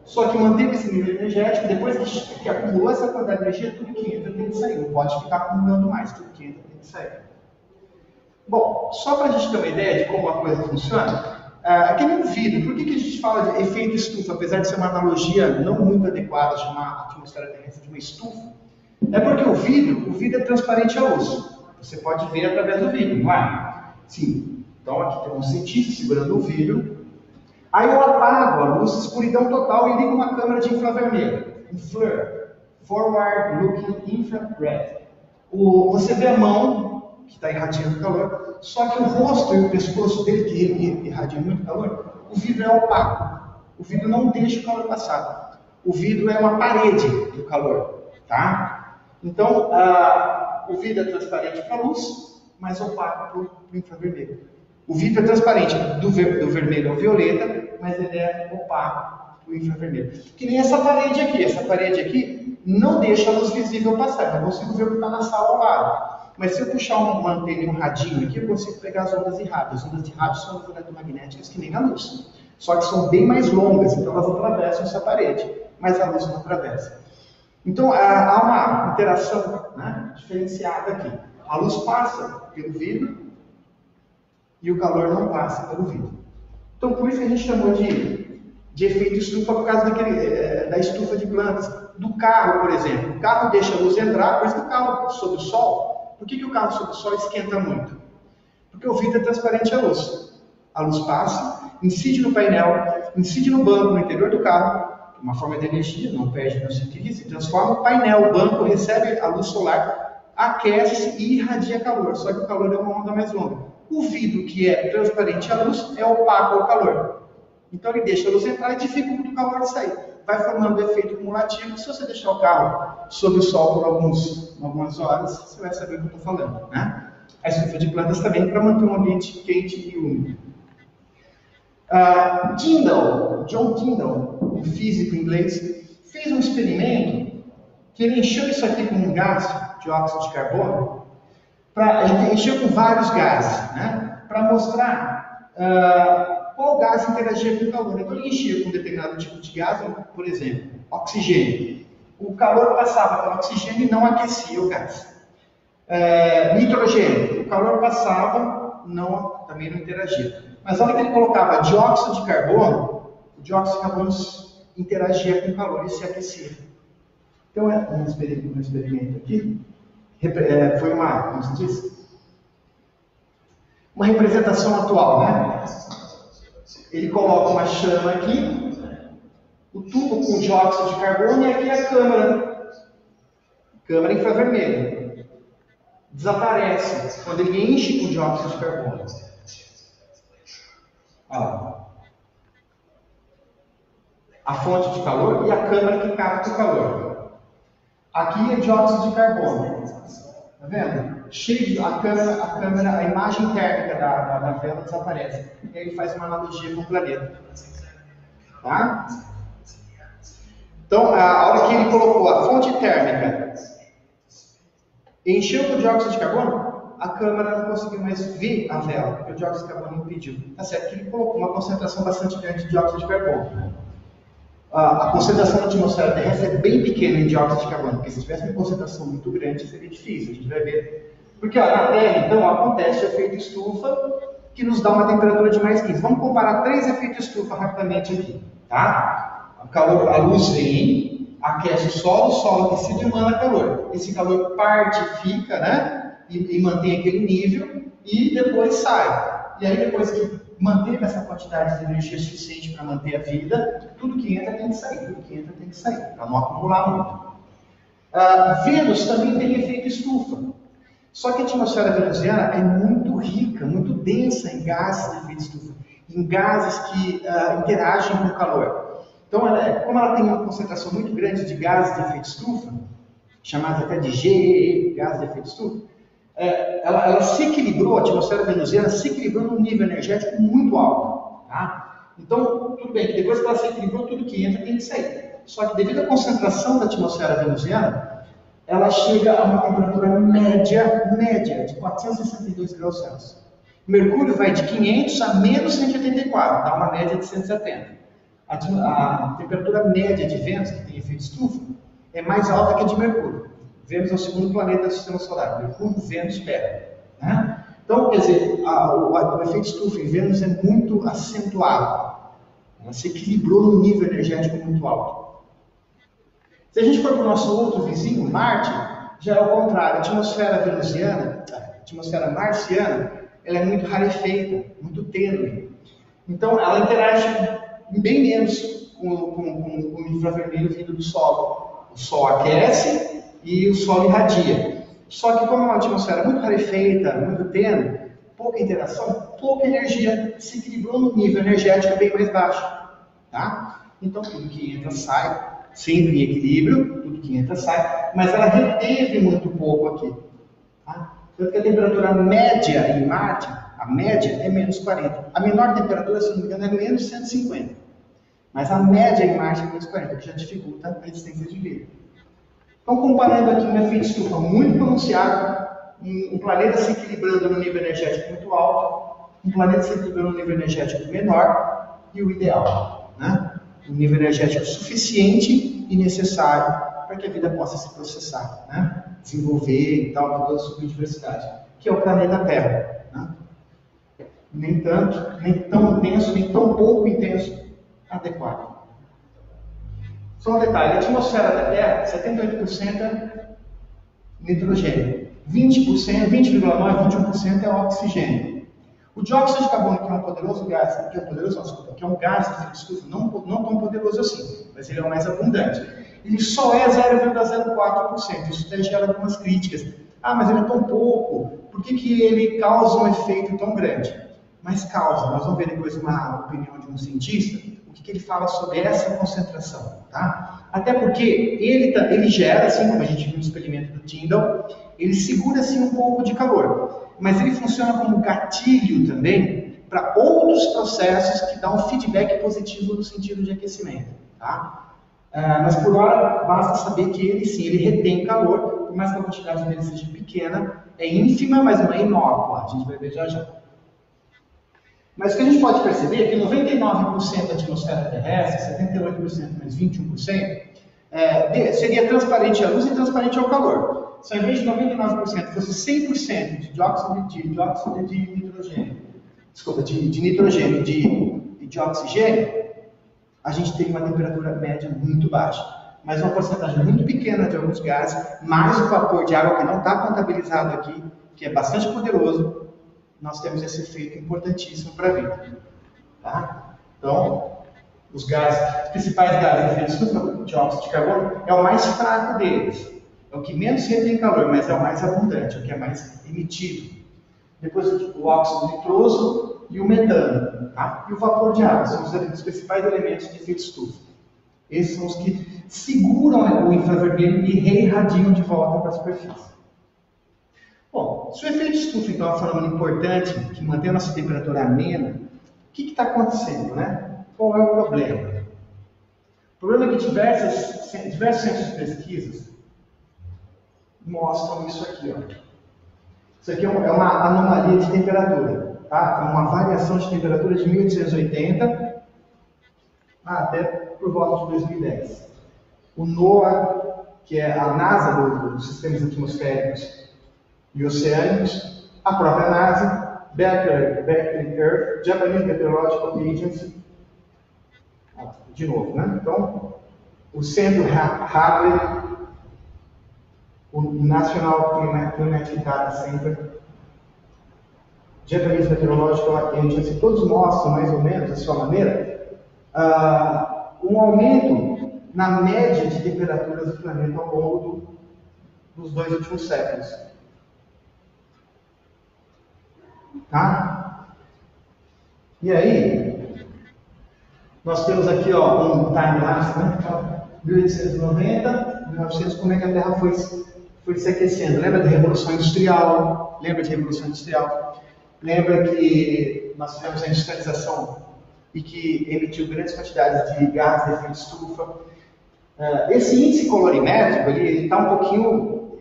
Só que manteve esse nível energético, depois que acumulou essa quantidade de energia, tudo que entra tem que sair, não pode ficar acumulando mais, tudo que entra tem que sair. Bom, só para a gente ter uma ideia de como a coisa funciona, aquele vidro, por que a gente fala de efeito estufa, apesar de ser uma analogia não muito adequada, chamar a atmosfera terrestre de uma estufa? É porque o vidro é transparente à luz. Você pode ver através do vidro, não é? Sim. Então aqui tem um cientista segurando o vidro. Aí eu apago a luz, escuridão total, e ligo uma câmera de infravermelho. Um FLIR, Forward Looking Infrared. Você vê a mão que está irradiando calor, só que o rosto e o pescoço dele, que ele irradia muito calor, o vidro é opaco. O vidro não deixa o calor passar. O vidro é uma parede do calor, tá? Então, o vidro é transparente para a luz, mas opaco para o infravermelho. O vidro é transparente do vermelho ao violeta, mas ele é opaco para o infravermelho. Que nem essa parede aqui. Essa parede aqui não deixa a luz visível passar. Eu não consigo ver o que está na sala ao lado. Mas se eu puxar uma antena e um radinho aqui, eu consigo pegar as ondas de rádio. As ondas de rádio são ondas eletromagnéticas que nem a luz. Só que são bem mais longas, então elas atravessam essa parede. Mas a luz não atravessa. Então há uma interação, né, diferenciada aqui. A luz passa pelo vidro e o calor não passa pelo vidro. Então por isso que a gente chamou de efeito estufa, por causa da estufa de plantas. Do carro, por exemplo. O carro deixa a luz entrar, por isso que o carro sob o sol. Por que o carro sob o sol esquenta muito? Porque o vidro é transparente à luz. A luz passa, incide no painel, incide no banco, no interior do carro, uma forma de energia, não perde, não se utiliza, se transforma. O painel, o banco, recebe a luz solar, aquece e irradia calor, só que o calor é uma onda mais longa. O vidro, que é transparente à luz, é opaco ao calor. Então ele deixa a luz entrar e dificulta o calor sair. Vai formando efeito cumulativo. Se você deixar o carro sob o sol por algumas horas, você vai saber o que eu estou falando, né? A estufa de plantas também para manter um ambiente quente e úmido. John Tyndall, um físico inglês, fez um experimento que ele encheu isso aqui com um gás, dióxido de carbono, ele encheu com vários gases, né? Para mostrar qual gás interagia com o calor. Então ele enchia com um determinado tipo de gás, por exemplo, oxigênio. O calor passava pelo oxigênio e não aquecia o gás. Nitrogênio, o calor passava, também não interagia. Mas na hora que ele colocava dióxido de carbono, o dióxido de carbono interagia com o calor e se aquecia. Então um experimento aqui, foi como se diz? Uma representação atual, né? Ele coloca uma chama aqui, o tubo com dióxido de carbono e aqui a câmara infravermelha. Desaparece quando ele enche com dióxido de carbono. a fonte de calor e a câmara que capta o calor. Aqui é dióxido de carbono. Tá vendo? Cheio de, a câmera, a imagem térmica da vela desaparece. E aí ele faz uma analogia com o planeta. Tá? Então, a hora que ele colocou a fonte térmica, encheu com dióxido de carbono, a câmera não conseguiu mais ver a vela, porque o dióxido de carbono impediu. Tá certo que ele colocou uma concentração bastante grande de dióxido de carbono. A concentração na atmosfera terrestre é bem pequena em dióxido de carbono, porque se tivesse uma concentração muito grande seria difícil, a gente vai ver. Porque ó, na Terra, então, acontece o efeito estufa, que nos dá uma temperatura de mais 15. Vamos comparar 3 efeitos estufa rapidamente aqui. Tá? A luz vem, aquece o solo aquecido emana calor. Esse calor parte, fica, né? E mantém aquele nível, e depois sai. E aí, depois que manteve essa quantidade de energia suficiente para manter a vida, tudo que entra tem que sair, para não acumular muito. Vênus também tem efeito estufa. Só que a atmosfera venusiana é muito rica, muito densa em gases de efeito estufa, em gases que interagem com o calor. Então, como ela tem uma concentração muito grande de gases de efeito estufa, chamados até de GEE, gases de efeito estufa, ela se equilibrou, a atmosfera venusiana se equilibrou num nível energético muito alto. Tá? Então, tudo bem, que depois que ela se equilibrou, tudo que entra tem que sair. Só que devido à concentração da atmosfera venusiana, ela chega a uma temperatura média de 462 graus Celsius. Mercúrio vai de 500 a menos 184, dá uma média de 170. A temperatura média de Vênus, que tem efeito estufa, é mais alta que a de Mercúrio. Vênus é o segundo planeta do sistema solar. Mercúrio, Vênus, Terra. Né? Então, quer dizer, o efeito estufa em Vênus é muito acentuado. Ela se equilibrou num nível energético muito alto. Se a gente for para o nosso outro vizinho, Marte, já é o contrário. A atmosfera venusiana, a atmosfera marciana, ela é muito rarefeita, muito tênue. Então, ela interage bem menos com o infravermelho vindo do Sol. O Sol aquece e o Sol irradia. Só que como é uma atmosfera muito rarefeita, muito tênue, pouca interação, pouca energia, se equilibrou num nível energético bem mais baixo. Tá? Então, tudo que entra sai, sempre em equilíbrio, tudo que entra sai, mas ela reteve muito pouco aqui. Tá? Tanto que a temperatura média em Marte, a média é menos 40. A menor temperatura, se não me engano, é menos 150. Mas a média em Marte é menos 40, que já dificulta a existência de vida. Então, comparando aqui um efeito estufa muito pronunciado, um planeta se equilibrando no nível energético muito alto, um planeta se equilibrando no nível energético menor, e o ideal, né? Um nível energético suficiente e necessário para que a vida possa se processar, né? Desenvolver e tal, toda a sua biodiversidade, que é o planeta Terra. Né? Nem tanto, nem tão intenso, nem tão pouco intenso, adequado. Só um detalhe, a atmosfera da Terra, 78% é nitrogênio, 20%, 20,9%, 21% é oxigênio. O dióxido de carbono, que é um poderoso gás, que é um gás de efeito estufa, não tão poderoso assim, mas ele é o mais abundante. Ele só é 0,04%, isso até gera algumas críticas. Ah, mas ele é tão pouco, por que ele causa um efeito tão grande? Mas causa, nós vamos ver depois uma opinião de um cientista, o que ele fala sobre essa concentração. Tá? Até porque ele gera, assim como a gente viu no experimento do Tyndall, ele segura assim um pouco de calor, mas ele funciona como gatilho também para outros processos que dão um feedback positivo no sentido de aquecimento. Tá? Mas por hora basta saber que ele sim, ele retém calor, por mais que a quantidade dele seja pequena, é ínfima, mas não é inócua, a gente vai ver já já. Mas o que a gente pode perceber é que 99% da atmosfera terrestre, 78% mais 21%, seria transparente à luz e transparente ao calor. Se ao invés de 99% fosse 100% de dióxido de nitrogênio, de nitrogênio e de oxigênio, a gente teria uma temperatura média muito baixa. Mas uma porcentagem muito pequena de alguns gases, mais o vapor de água que não está contabilizado aqui, que é bastante poderoso, nós temos esse efeito importantíssimo para a vida. Tá? Então, os principais gases de efeito estufa, o dióxido de carbono, é o mais fraco deles. É o que menos retém calor, mas é o mais abundante, é o que é mais emitido. Depois o óxido nitroso e o metano. Tá? E o vapor de água são os principais elementos de efeito estufa. Esses são os que seguram o infravermelho e reirradiam de volta para a superfície. Bom, se o efeito estufa, então, é um fenômeno importante que mantém a nossa temperatura amena, o que está acontecendo, né? Qual é o problema? O problema é que diversos centros de pesquisas mostram isso aqui, ó. Isso aqui é uma anomalia de temperatura, tá? É uma variação de temperatura de 1880 até por volta de 2010. O NOAA, que é a NASA dos sistemas atmosféricos e oceânicos, a própria NASA, Berkeley Earth, Japanese Meteorological Agency, de novo, né? Então, o Centro Hadley, o National Climatic Data Center, Japanese Meteorological Agency, todos mostram mais ou menos, da sua maneira, um aumento na média de temperaturas do planeta ao longo dos 2 últimos séculos. Tá? E aí, nós temos aqui ó, um time-lapse, né? 1890, 1900, como é que a Terra foi se aquecendo. Lembra da Revolução Industrial? Lembra que nós tivemos a industrialização e que emitiu grandes quantidades de gases de efeito estufa. Esse índice colorimétrico, ele está um pouquinho,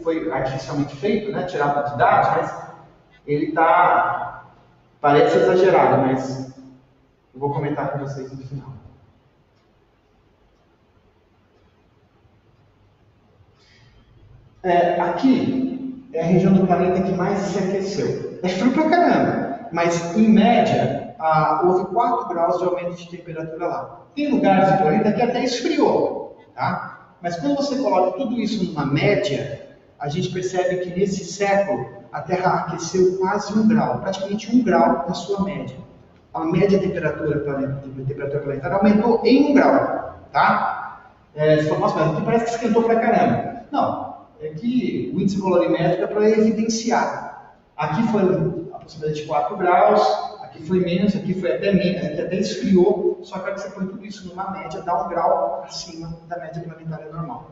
foi artificialmente feito, né? Tirado de dados, mas ele parece exagerado, mas eu vou comentar com vocês no final. Aqui é a região do planeta que mais se aqueceu. É frio pra caramba, mas em média houve 4 graus de aumento de temperatura lá. Tem lugares do planeta que até esfriou, tá? Mas quando você coloca tudo isso numa média, a gente percebe que nesse século a Terra aqueceu quase 1 grau, praticamente 1 grau na sua média. A média temperatura planetária aumentou em 1 grau, tá? Você fala, nossa, mas aqui parece que esquentou pra caramba. Não, é que o índice colorimétrico é para evidenciar. Aqui foi a possibilidade de 4 graus, aqui foi menos, aqui foi até menos, aqui até esfriou, só que você põe tudo isso numa média, dá 1 grau acima da média planetária normal.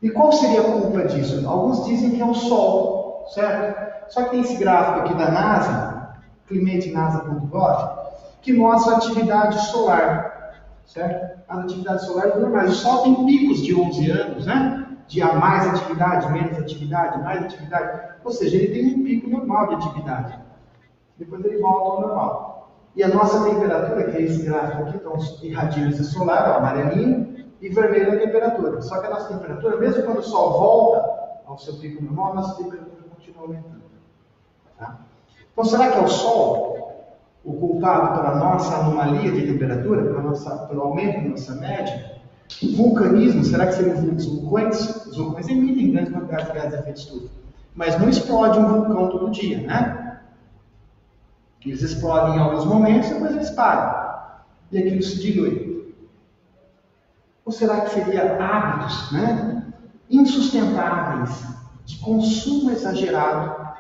E qual seria a culpa disso? Alguns dizem que é o Sol, certo? Só que tem esse gráfico aqui da NASA, climatenasa.gov, que mostra a atividade solar, certo? As atividades solares normais. O Sol tem picos de 11 anos, né? De mais atividade, menos atividade, mais atividade. Ou seja, ele tem um pico normal de atividade. Depois ele volta ao normal. E a nossa temperatura, que é esse gráfico aqui, então irradiância solar, ó, amarelinho, e vermelho a temperatura. Só que a nossa temperatura, mesmo quando o Sol volta ao seu pico normal, a nossa temperatura continua aumentando. Tá? Então, será que é o Sol o culpado pela nossa anomalia de temperatura, pelo aumento da nossa média? Vulcanismo, será que seriam os vulcões? Os vulcões emitem grandes quantidades de gases de efeito estufa. Mas não explode um vulcão todo dia, né? Eles explodem em alguns momentos, depois eles param. E aquilo se dilui. Ou será que seria hábitos, né, insustentáveis de consumo exagerado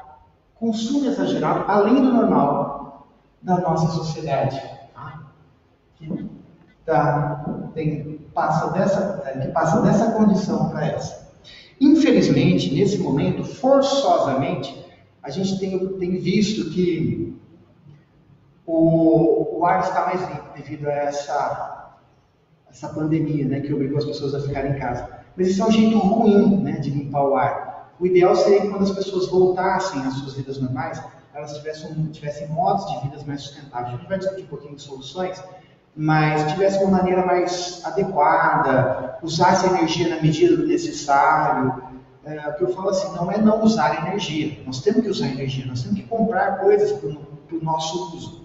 além do normal da nossa sociedade, que passa dessa condição para essa. Infelizmente, nesse momento, forçosamente, a gente tem visto que o ar está mais limpo devido a essa pandemia, né, que obrigou as pessoas a ficarem em casa. Mas isso é um jeito ruim, né, de limpar o ar. O ideal seria que quando as pessoas voltassem às suas vidas normais, elas tivessem modos de vida mais sustentáveis. A gente vai discutir um pouquinho de soluções, mas tivessem uma maneira mais adequada, usasse a energia na medida do necessário. O que eu falo assim, não é não usar energia. Nós temos que usar energia, nós temos que comprar coisas para o nosso uso.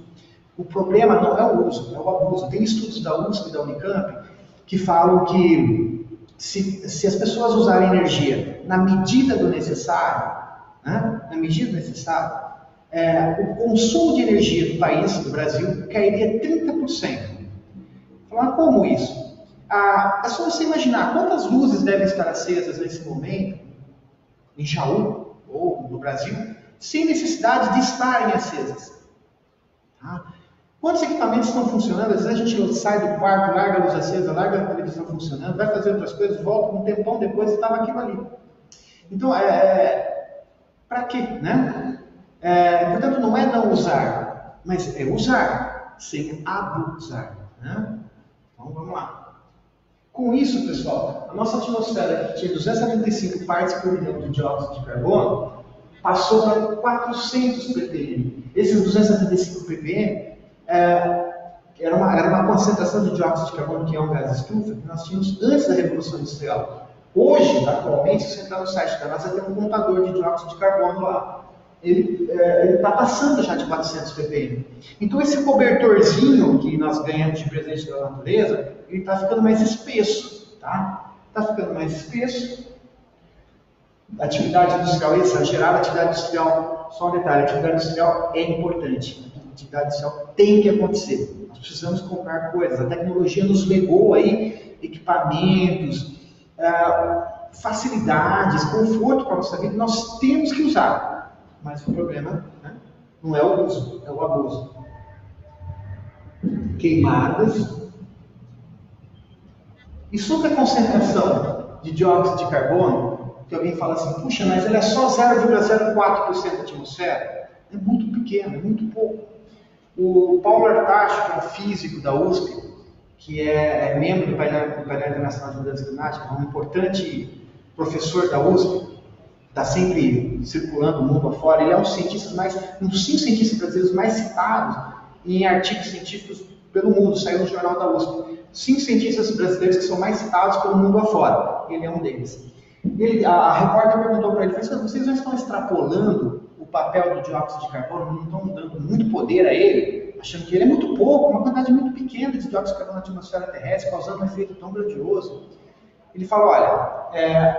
O problema não é o uso, é o abuso. Tem estudos da USP e da Unicamp que falam que se as pessoas usarem energia na medida do necessário, né, o consumo de energia do país, do Brasil, cairia 30%. Falar como isso? É só você imaginar quantas luzes devem estar acesas nesse momento, em Jaú ou no Brasil, sem necessidade de estarem acesas. Tá? Quantos equipamentos estão funcionando? Às vezes a gente sai do quarto, larga a luz acesa, larga a televisão funcionando, vai fazer outras coisas, volta um tempão depois e estava aquilo ali. Então, para quê, né? Portanto, não é não usar, mas é usar, sem abusar, né? Então, vamos lá. Com isso, pessoal, a nossa atmosfera, que tinha 275 partes por milhão de dióxido de carbono, passou para 400 ppm. Esses 275 ppm era uma concentração de dióxido de carbono, que é um gás estufa, que nós tínhamos antes da Revolução Industrial. Hoje, atualmente, se você entrar no site da NASA, tem um contador de dióxido de carbono lá. Ele está passando já de 400 ppm. Então, esse cobertorzinho que nós ganhamos de presente da natureza, ele está ficando mais espesso, tá? Está ficando mais espesso. Atividade industrial exagerada, atividade industrial, só um detalhe, atividade industrial é importante. A atividade industrial tem que acontecer. Nós precisamos comprar coisas. A tecnologia nos legou aí equipamentos, facilidades, conforto para a nossa vida. Nós temos que usar. Mas o problema, né, não é o uso, é o abuso. Queimadas. E sobre a concentração de dióxido de carbono, que alguém fala assim, puxa, mas ele é só 0,04% da atmosfera. É muito pequeno, é muito pouco. O Paulo Artacho, que é um físico da USP, que é membro do painel internacional de mudança climática, é um importante professor da USP, está sempre circulando o mundo afora. Ele é um dos 5 cientistas brasileiros mais citados em artigos científicos pelo mundo, saiu no jornal da USP. 5 cientistas brasileiros que são mais citados pelo mundo afora. Ele é um deles. A repórter perguntou para ele, vocês não estão extrapolando o papel do dióxido de carbono, não estão dando muito poder a ele, achando que ele é muito pouco, uma quantidade muito pequena de dióxido de carbono na atmosfera terrestre, causando um efeito tão grandioso. Ele fala, olha,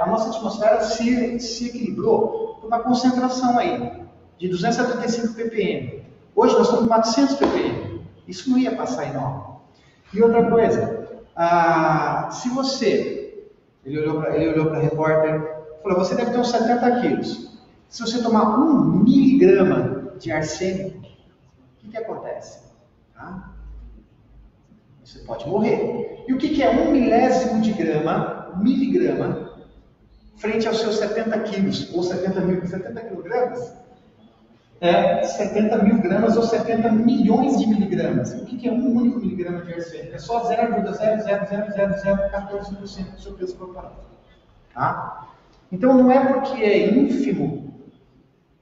a nossa atmosfera se equilibrou por uma concentração aí de 275 ppm. Hoje nós estamos em 400 ppm. Isso não ia passar em nós. E outra coisa, se você... Ele olhou para a repórter e falou, você deve ter uns 70 quilos. Se você tomar 1 miligrama de arsênico, o que acontece? Tá? Você pode morrer. E o que é 1 milésimo de miligrama, frente aos seus 70 quilos, ou 70 quilogramas? 70 mil gramas ou 70 milhões de miligramas. O que é 1 único miligrama de arsênico? É só 0,0000014% do seu peso corporal. Tá? Então não é porque é ínfimo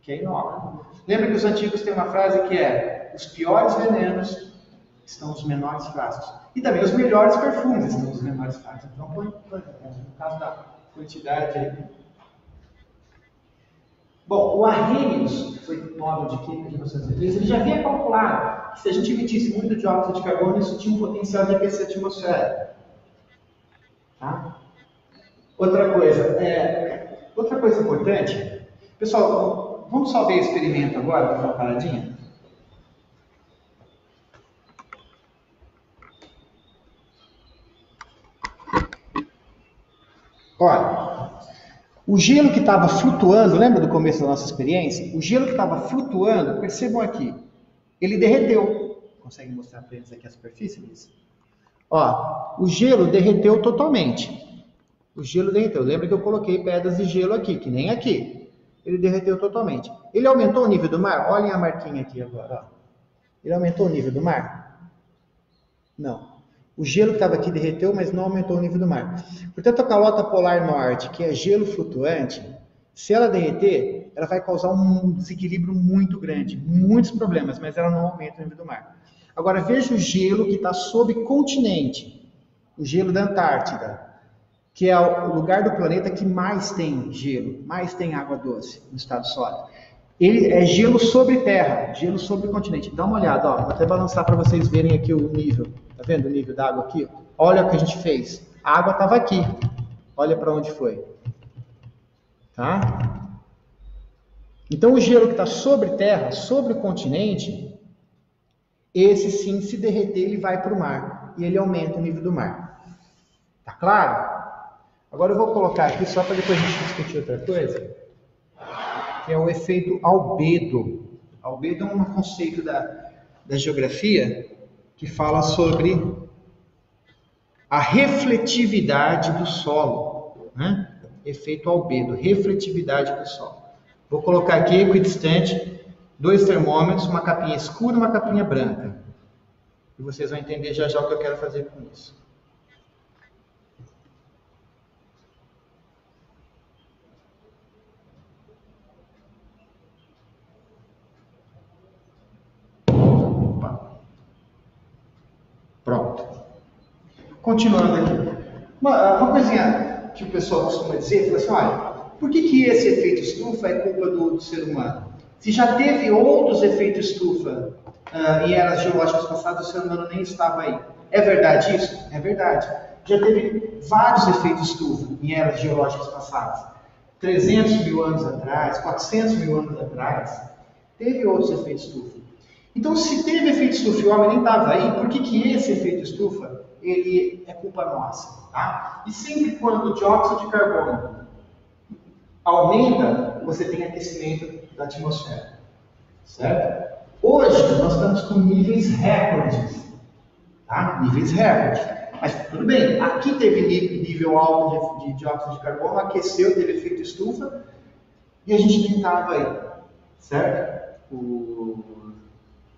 que é inócuo. Lembra que os antigos têm uma frase que é: os piores venenos estão nos menores frascos. E também os melhores perfumes estão nos menores frascos. Então, no caso da quantidade aí. Bom, o Arrhenius, foi módulo de química de 1903, ele já havia calculado que se a gente emitisse muito dióxido de carbono, isso tinha um potencial de aquecer a atmosfera. Tá? Outra coisa importante, pessoal, vamos só ver o experimento agora, para uma paradinha. Olha, o gelo que estava flutuando, lembra do começo da nossa experiência? O gelo que estava flutuando, percebam aqui, ele derreteu. Consegue mostrar para eles aqui a superfície disso? Ó, o gelo derreteu totalmente. O gelo derreteu. Lembra que eu coloquei pedras de gelo aqui, que nem aqui. Ele derreteu totalmente. Ele aumentou o nível do mar? Olhem a marquinha aqui agora. Ó. Ele aumentou o nível do mar? Não. O gelo que estava aqui derreteu, mas não aumentou o nível do mar. Portanto, a calota polar norte, que é gelo flutuante, se ela derreter, ela vai causar um desequilíbrio muito grande, muitos problemas, mas ela não aumenta o nível do mar. Agora, veja o gelo que está sob continente, o gelo da Antártida, que é o lugar do planeta que mais tem gelo, mais tem água doce no estado sólido. Ele é gelo sobre terra, gelo sobre o continente. Dá uma olhada, ó, vou até balançar para vocês verem aqui o nível. Tá vendo o nível da água aqui? Olha o que a gente fez. A água estava aqui. Olha para onde foi. Tá? Então o gelo que está sobre terra, sobre o continente, esse sim, se derreter, ele vai para o mar. E ele aumenta o nível do mar. Tá claro? Agora eu vou colocar aqui, só para depois a gente discutir outra coisa, que é o efeito albedo. Albedo é um conceito da geografia que fala sobre a refletividade do solo, né? Efeito albedo, refletividade do solo. Vou colocar aqui, equidistante, 2 termômetros, uma capinha escura e uma capinha branca. E vocês vão entender já já o que eu quero fazer com isso. Opa. Pronto. Continuando aqui. Uma coisinha que o pessoal costuma dizer, fala assim, olha, por que esse efeito estufa é culpa do ser humano? Se já teve outros efeitos estufa em eras geológicas passadas, o ser humano nem estava aí. É verdade isso? É verdade. Já teve vários efeitos estufa em eras geológicas passadas. 300 mil anos atrás, 400 mil anos atrás, teve outros efeitos estufa. Então, se teve efeito estufa e o homem nem estava aí, por que esse efeito estufa ele é culpa nossa? Tá? E sempre quando o dióxido de carbono aumenta, você tem aquecimento da atmosfera, certo? Hoje nós estamos com níveis recordes, tá? Níveis recordes. Mas tudo bem, aqui teve nível alto de dióxido de carbono, aqueceu, teve efeito estufa, e a gente nem estava aí, certo? O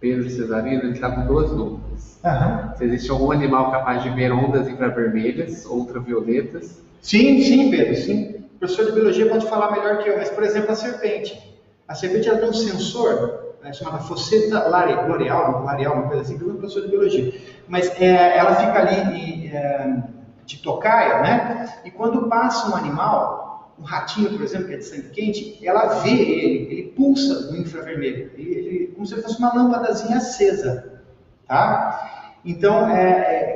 Pedro Cesarino está com 2 dúvidas. Uhum. Se existe algum animal capaz de ver ondas infravermelhas, ultravioletas? Sim, Pedro, sim. O professor de biologia pode falar melhor que eu, mas, por exemplo, a serpente. A serpente ela tem um sensor chamado fosseta L'Oreal, uma coisa assim, que é um professor de biologia. Mas ela fica ali de tocaia, né? E quando passa um animal, um ratinho, por exemplo, que é de sangue quente, ela vê ele pulsa no infravermelho, como se fosse uma lâmpadazinha acesa, tá? Então,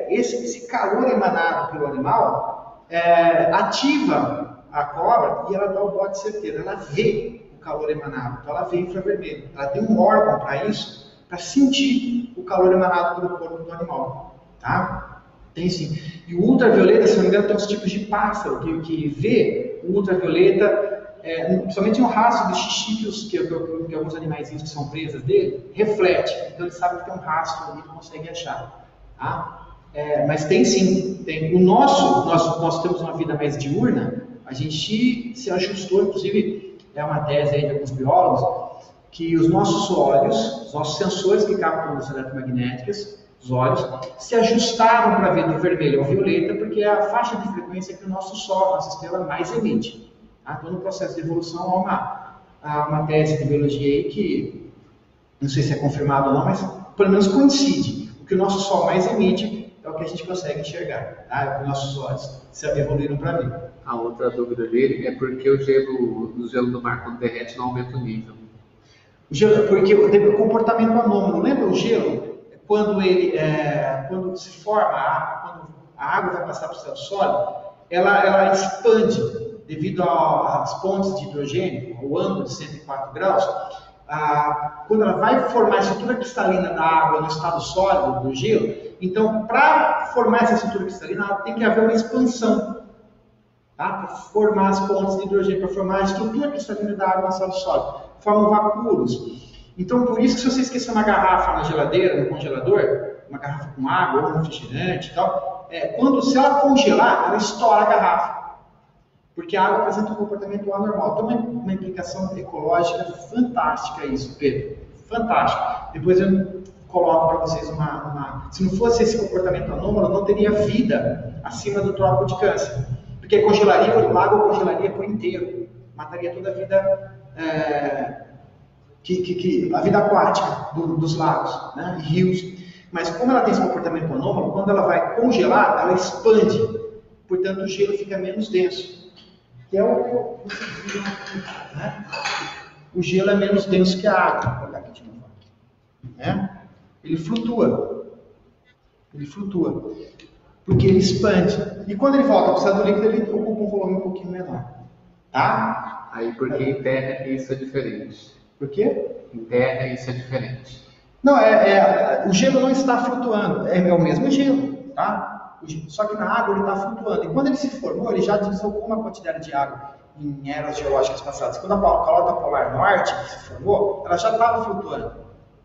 esse calor emanado pelo animal ativa a cobra e ela dá o bote certeiro, ela vê o calor emanado, então ela vê infravermelho, ela tem um órgão para isso, para sentir o calor emanado pelo corpo do animal, tá? Tem sim. E o ultravioleta, se não me engano, tem uns tipos de pássaro que vê o ultravioleta, principalmente no rastro de xixi que alguns animais que são presas dele, reflete, então ele sabe que tem um rastro ali que consegue achar, tá? Mas tem sim, tem. Nós temos uma vida mais diurna, a gente se ajustou, inclusive é uma tese aí de alguns biólogos, que os nossos olhos, os nossos sensores que captam as eletromagnéticas, os olhos, se ajustaram para ver do vermelho ao violeta, porque é a faixa de frequência que o nosso Sol, a nossa estrela, mais emite. Tá? Então, no processo de evolução, há uma tese de biologia aí que, não sei se é confirmado ou não, mas pelo menos coincide. O que o nosso Sol mais emite é o que a gente consegue enxergar, tá? É o que nossos olhos se evoluíram para ver. A outra dúvida dele é porque o gelo do mar, quando derrete, não aumenta o nível. O gelo, porque o comportamento anômalo, lembra o gelo? Quando se forma quando a água vai passar para o estado sólido, ela expande devido às pontes de hidrogênio, ao ângulo de 104 graus. Quando ela vai formar a estrutura cristalina da água no estado sólido do gelo, então, para formar essa estrutura cristalina, tem que haver uma expansão, tá? Para formar as pontes de hidrogênio, para formar a estrutura cristalina da água no estado sólido. Formam vapouros. Então, por isso que se você esquecer uma garrafa na geladeira, no congelador, uma garrafa com água, ou um refrigerante e tal, se ela congelar, ela estoura a garrafa. Porque a água apresenta um comportamento anormal. Então, uma implicação ecológica fantástica isso, Pedro. Fantástico. Depois eu coloco para vocês Se não fosse esse comportamento anômalo, não teria vida acima do trópico de Câncer. Porque o lago congelaria por inteiro. Mataria toda a vida... a vida aquática dos lagos, né, e rios. Mas como ela tem esse comportamento anômalo, quando ela vai congelar, ela expande. Portanto, o gelo fica menos denso. Que é o que vocês viram aqui, né? O gelo é menos denso que a água. Vou colocar aqui de novo. Né? Ele flutua. Porque ele expande. E quando ele volta para o estado líquido, ele ocupa um volume um pouquinho menor. Tá? Aí porque em terra isso é diferente. Por quê? Em terra isso é diferente. Não, o gelo não está flutuando, é o mesmo gelo, tá? Só que na água ele está flutuando. E quando ele se formou, ele já deslocou uma quantidade de água em eras geológicas passadas. Quando a calota polar norte se formou, ela já estava flutuando,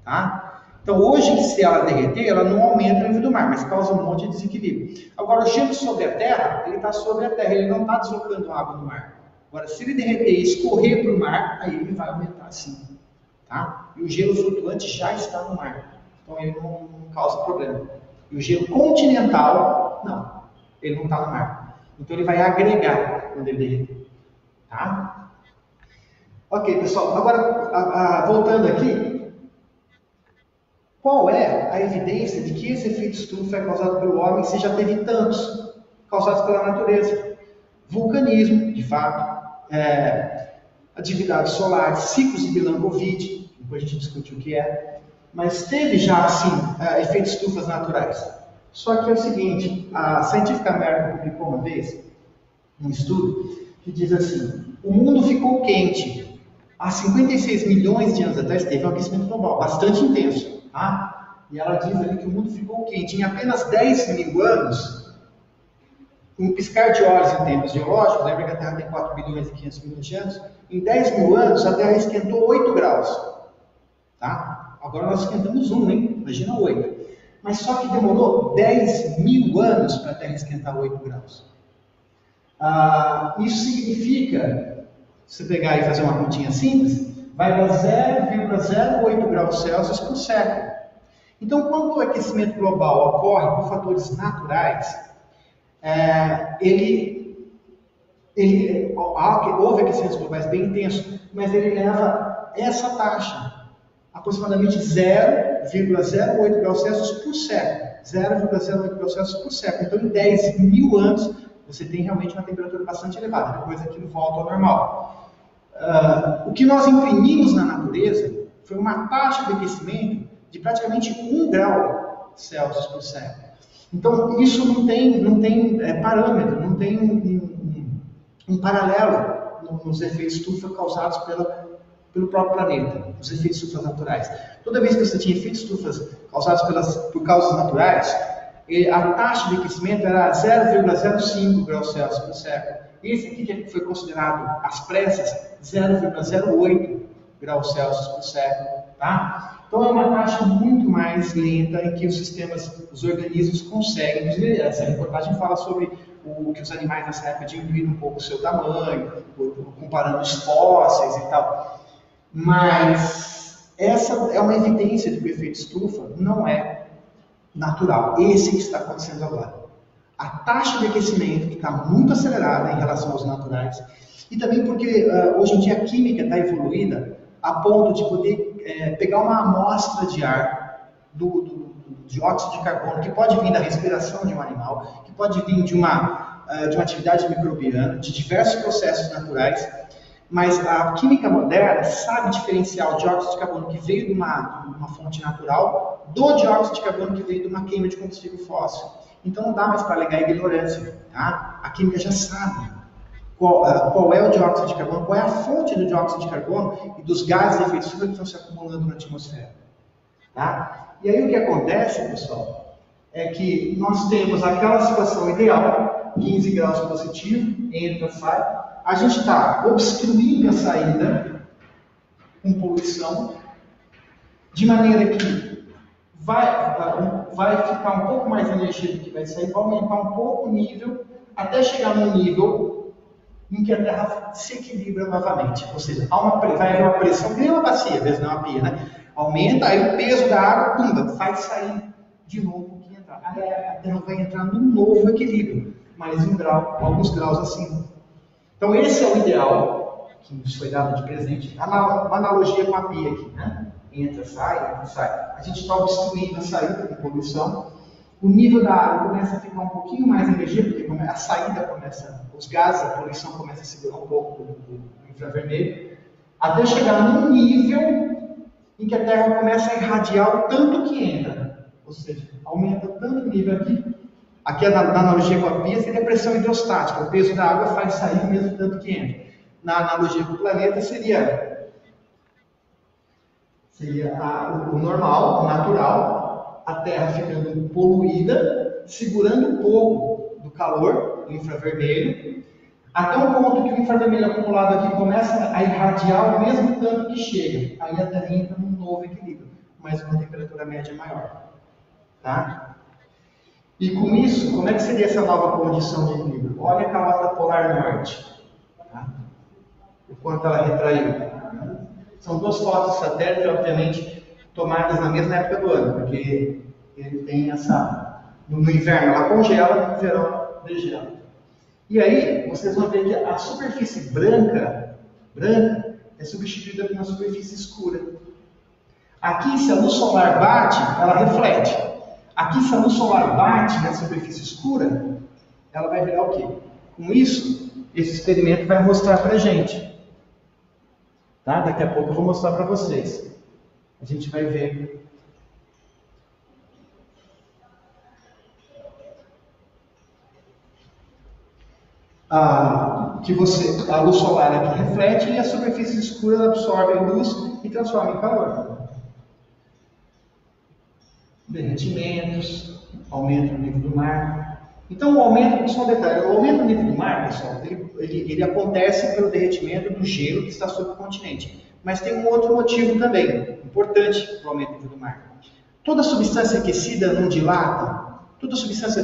tá? Então, hoje, se ela derreter, ela não aumenta o nível do mar, mas causa um monte de desequilíbrio. Agora, o gelo sobre a Terra, ele está sobre a Terra, ele não está deslocando água no mar. Agora, se ele derreter e escorrer para o mar, aí ele vai aumentar sim. Tá? E o gelo flutuante já está no mar, então ele não causa problema. E o gelo continental, não, ele não está no mar. Então ele vai agregar quando ele derreter. Tá? Ok, pessoal, agora voltando aqui. Qual é a evidência de que esse efeito estufa é causado pelo homem se já teve tantos causados pela natureza? Vulcanismo, de fato, atividades solares, ciclos de Milankovitch, depois a gente discute o que é, mas teve já, assim, efeitos estufas naturais. Só que é o seguinte, a Scientific American publicou uma vez um estudo que diz assim, o mundo ficou quente. Há 56 milhões de anos atrás teve um aquecimento global, bastante intenso. Tá? E ela diz ali que o mundo ficou quente. Em apenas 10 mil anos, um piscar de olhos em tempos geológicos, lembra que a Terra tem 4 bilhões e 500 milhões de anos? Em 10 mil anos, a Terra esquentou 8 graus. Tá? Agora nós esquentamos 1, hein? Imagina 8. Mas só que demorou 10 mil anos para a Terra esquentar 8 graus. Isso significa, se você pegar e fazer uma continha simples, vai dar 0,08 graus Celsius por século. Então, quando o aquecimento global ocorre por fatores naturais, houve aquecimentos globais bem intensos, mas ele leva essa taxa, aproximadamente 0,08 graus Celsius por século. 0,08 graus Celsius por século. Então, em 10 mil anos, você tem realmente uma temperatura bastante elevada, depois aquilo volta ao normal. O que nós imprimimos na natureza foi uma taxa de aquecimento de praticamente 1 grau Celsius por século. Então, isso não tem parâmetro, não tem um paralelo nos efeitos estufa causados pelo próprio planeta, os efeitos estufas naturais. Toda vez que você tinha efeitos estufas causados por causas naturais, a taxa de aquecimento era 0,05 graus Celsius por século. Esse aqui que foi considerado às pressas, 0,08 graus Celsius por século. Tá? Então é uma taxa muito mais lenta em que os organismos conseguem diminuir. Essa reportagem fala sobre que os animais nessa época diminuíram um pouco o seu tamanho, comparando os fósseis e tal. Mas essa é uma evidência de que o efeito estufa não é natural. Esse que está acontecendo agora. A taxa de aquecimento que está muito acelerada em relação aos naturais, e também porque hoje em dia a química está evoluída a ponto de poder pegar uma amostra de ar do dióxido de carbono, que pode vir da respiração de um animal, que pode vir de uma atividade microbiana, de diversos processos naturais, mas a química moderna sabe diferenciar o dióxido de carbono que veio de uma fonte natural do dióxido de carbono que veio de uma queima de combustível fóssil. Então não dá mais para alegar ignorância. Tá? A química já sabe qual é o dióxido de carbono, qual é a fonte do dióxido de carbono e dos gases de efeito estufa que estão se acumulando na atmosfera. Tá? E aí o que acontece, pessoal, é que nós temos aquela situação ideal, 15 graus positivo, entra, sai. A gente está obstruindo a saída com poluição, de maneira que vai ficar um pouco mais energia do que vai sair, vai aumentar um pouco o nível, até chegar num nível em que a Terra se equilibra novamente. Ou seja, vai haver uma pressão, que nem uma bacia, vezes não é uma pia, né? Aumenta, aí o peso da água, pumba, faz sair de novo o que entrar. Aí a Terra vai entrar num novo equilíbrio, mais um grau, alguns graus acima. Então esse é o ideal que nos foi dado de presente. Uma analogia com a pia aqui, né? Entra, sai, sai. A gente está obstruindo a saída com poluição. O nível da água começa a ficar um pouquinho mais energia, porque a saída começa, os gases, a poluição começa a segurar um pouco do infravermelho, até chegar num nível em que a Terra começa a irradiar o tanto que entra. Ou seja, aumenta tanto o nível aqui. Aqui na analogia com a pia seria a pressão hidrostática. O peso da água faz sair o mesmo tanto que entra. Na analogia com o planeta seria o normal, o natural, a Terra ficando poluída, segurando um pouco do calor do infravermelho, até um ponto que o infravermelho acumulado aqui começa a irradiar o mesmo tanto que chega. Aí a Terra entra num novo equilíbrio. mas uma temperatura média maior. Tá? E com isso, como é que seria essa nova condição de equilíbrio? Olha a calota polar norte. Tá? O quanto ela retraiu. São duas fotos satélite, obviamente, tomadas na mesma época do ano, porque ele tem essa... No inverno ela congela, no verão degela. E aí, vocês vão ver que a superfície branca é substituída por uma superfície escura. Aqui, se a luz solar bate, ela reflete. Aqui, se a luz solar bate na superfície escura, ela vai virar o quê? Com isso, esse experimento vai mostrar pra gente. Tá? Daqui a pouco eu vou mostrar para vocês. A gente vai ver. A luz solar aqui reflete e a superfície escura ela absorve a luz e transforma em calor. Derretimentos, aumento do nível do mar. Então, o aumento, só um detalhe, o aumento do nível do mar, pessoal, ele acontece pelo derretimento do gelo que está sobre o continente. Mas tem um outro motivo também, importante para o aumento do nível do mar. Toda substância aquecida não dilata, toda substância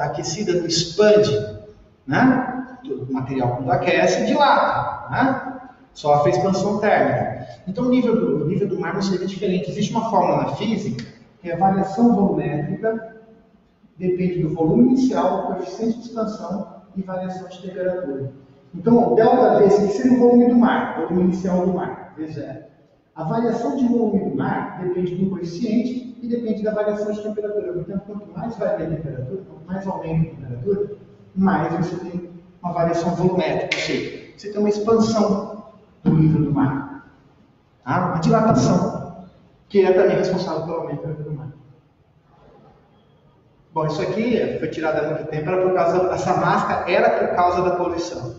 aquecida não expande, né? O material quando aquece, dilata, né? Sofre a expansão térmica. Então o nível do mar não seria diferente. Existe uma fórmula na física que é a variação volumétrica depende do volume inicial, coeficiente de expansão e variação de temperatura. Então, ΔV, que seria o volume do mar, volume inicial do mar, V0. A variação de volume do mar depende do coeficiente e depende da variação de temperatura. Portanto, quanto mais varia a temperatura, quanto mais aumenta a temperatura, mais você tem uma variação volumétrica, ou seja, você tem uma expansão do nível do mar. Tá? Uma dilatação, que é também responsável pelo aumento do nível do mar. Bom, isso aqui foi tirado há muito tempo, essa máscara era por causa da poluição.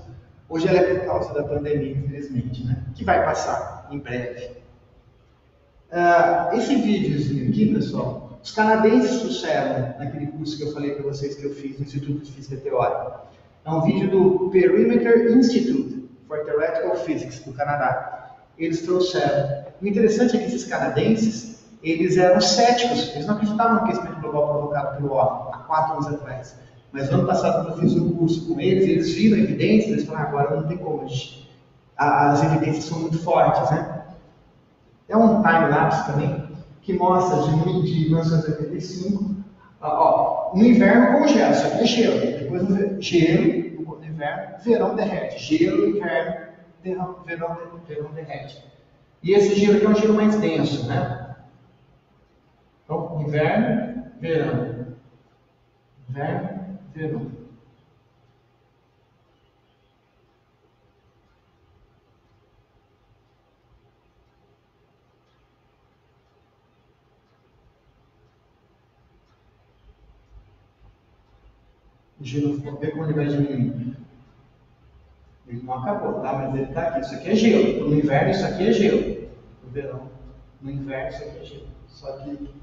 Hoje ela é por causa da pandemia, infelizmente, né? Que vai passar em breve. Esse videozinho aqui, pessoal, os canadenses trouxeram naquele curso que eu falei para vocês que eu fiz no Instituto de Física Teórica. É um vídeo do Perimeter Institute for Theoretical Physics, do Canadá. Eles trouxeram. O interessante é que esses canadenses, eles eram céticos, eles não acreditavam no aquecimento global provocado pelo homem, há 4 anos atrás. Mas no ano passado, quando eu fiz um curso com eles, eles viram evidências, eles falaram, agora não tem como, as evidências são muito fortes, né? É um time-lapse também, que mostra de 1985, no inverno congela, isso aqui é gelo, depois no gelo, no inverno, verão derrete, gelo, inverno, verão derrete. E esse gelo aqui é um gelo mais denso, né? Então, inverno, verão. Inverno, verão. O gelo, vamos ver como ele vai diminuir. Ele não acabou, tá? Mas ele está aqui. Isso aqui é gelo. No inverno, isso aqui é gelo. No verão, no inverno, isso aqui é gelo. Só que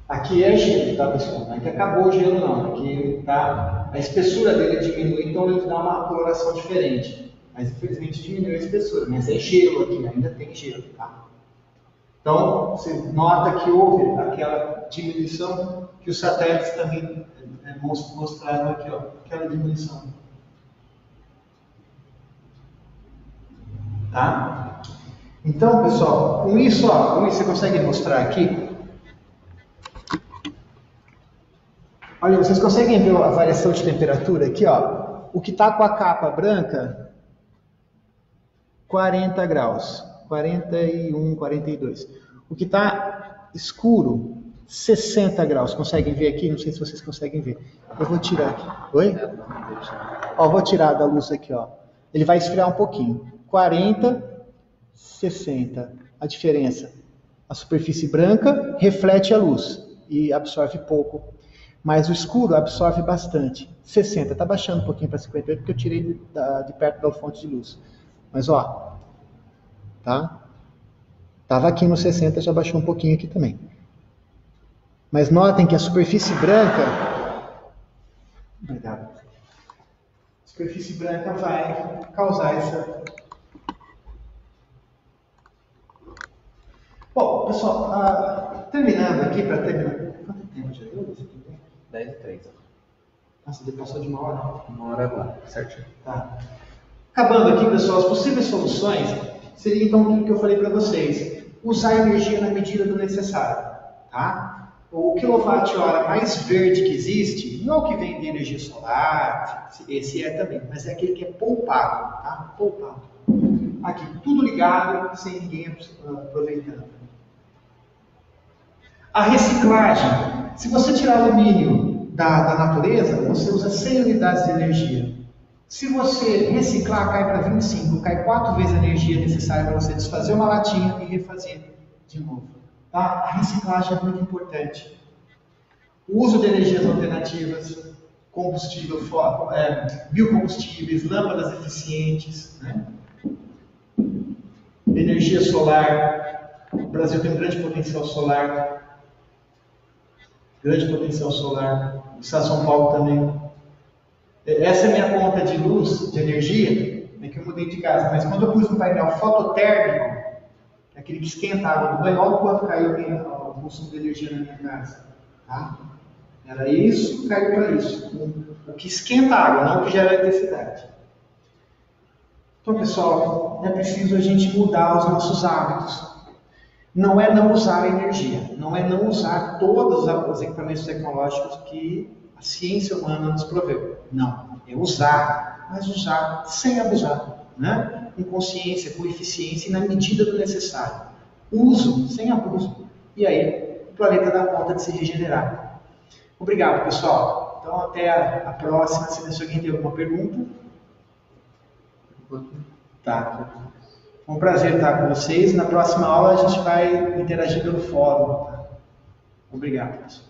aqui é gelo, tá, pessoal? Não é que acabou o gelo, não. Aqui tá, a espessura dele diminui, então ele dá uma coloração diferente. Mas infelizmente diminuiu a espessura, mas é gelo aqui, ainda tem gelo, tá? Então, você nota que houve aquela diminuição que os satélites também mostraram aqui, ó, aquela diminuição. Tá? Então, pessoal, com isso, você consegue mostrar aqui? Olha, vocês conseguem ver a variação de temperatura aqui, ó? O que está com a capa branca, 40 graus, 41, 42. O que está escuro, 60 graus. Conseguem ver aqui? Não sei se vocês conseguem ver. Eu vou tirar aqui. Oi? Ó, vou tirar da luz aqui, ó. Ele vai esfriar um pouquinho. 40, 60. A diferença. A superfície branca reflete a luz e absorve pouco. mas o escuro absorve bastante. 60, está baixando um pouquinho para 58, porque eu tirei de perto da fonte de luz. Mas ó, tá? Estava aqui no 60, já baixou um pouquinho aqui também. Mas notem que a superfície branca... Obrigado. A superfície branca vai causar essa... Bom, pessoal, terminando aqui, para terminar... Quanto tempo já deu? 10h03. Nossa, passou de 1 hora. 1 hora lá, certinho. Tá. Acabando aqui, pessoal, as possíveis soluções seria então aquilo que eu falei para vocês. Usar a energia na medida do necessário. Tá? O quilowatt-hora mais verde que existe, não é o que vem de energia solar, esse é também, mas é aquele que é poupado. Tá? Poupado. Aqui, tudo ligado, sem ninguém aproveitando. A reciclagem. Se você tirar alumínio da natureza, você usa 100 unidades de energia. Se você reciclar, cai para 25, cai 4 vezes a energia necessária para você desfazer uma latinha e refazer de novo. Tá? A reciclagem é muito importante. O uso de energias alternativas, combustível, biocombustíveis, lâmpadas eficientes, né? Energia solar. O Brasil tem um grande potencial solar. Grande potencial solar. O Estado de São Paulo também. Essa é a minha conta de luz, de energia, é que eu mudei de casa, mas quando eu pus um painel fototérmico, aquele que esquenta a água do banho, olha o quanto caiu o consumo de energia na minha casa. Tá? Era isso, caiu para isso. O que esquenta a água, não o que gera eletricidade. Então, pessoal, é preciso a gente mudar os nossos hábitos. Não é não usar a energia, não é não usar todos os equipamentos tecnológicos que a ciência humana nos proveu. Não, é usar, mas usar sem abusar, né? Com consciência, com eficiência e na medida do necessário. Uso sem abuso. E aí o planeta dá conta de se regenerar. Obrigado, pessoal. Então até a próxima. Se alguém tem alguma pergunta. Tá. Um prazer estar com vocês. Na próxima aula a gente vai interagir pelo fórum. Tá? Obrigado, pessoal.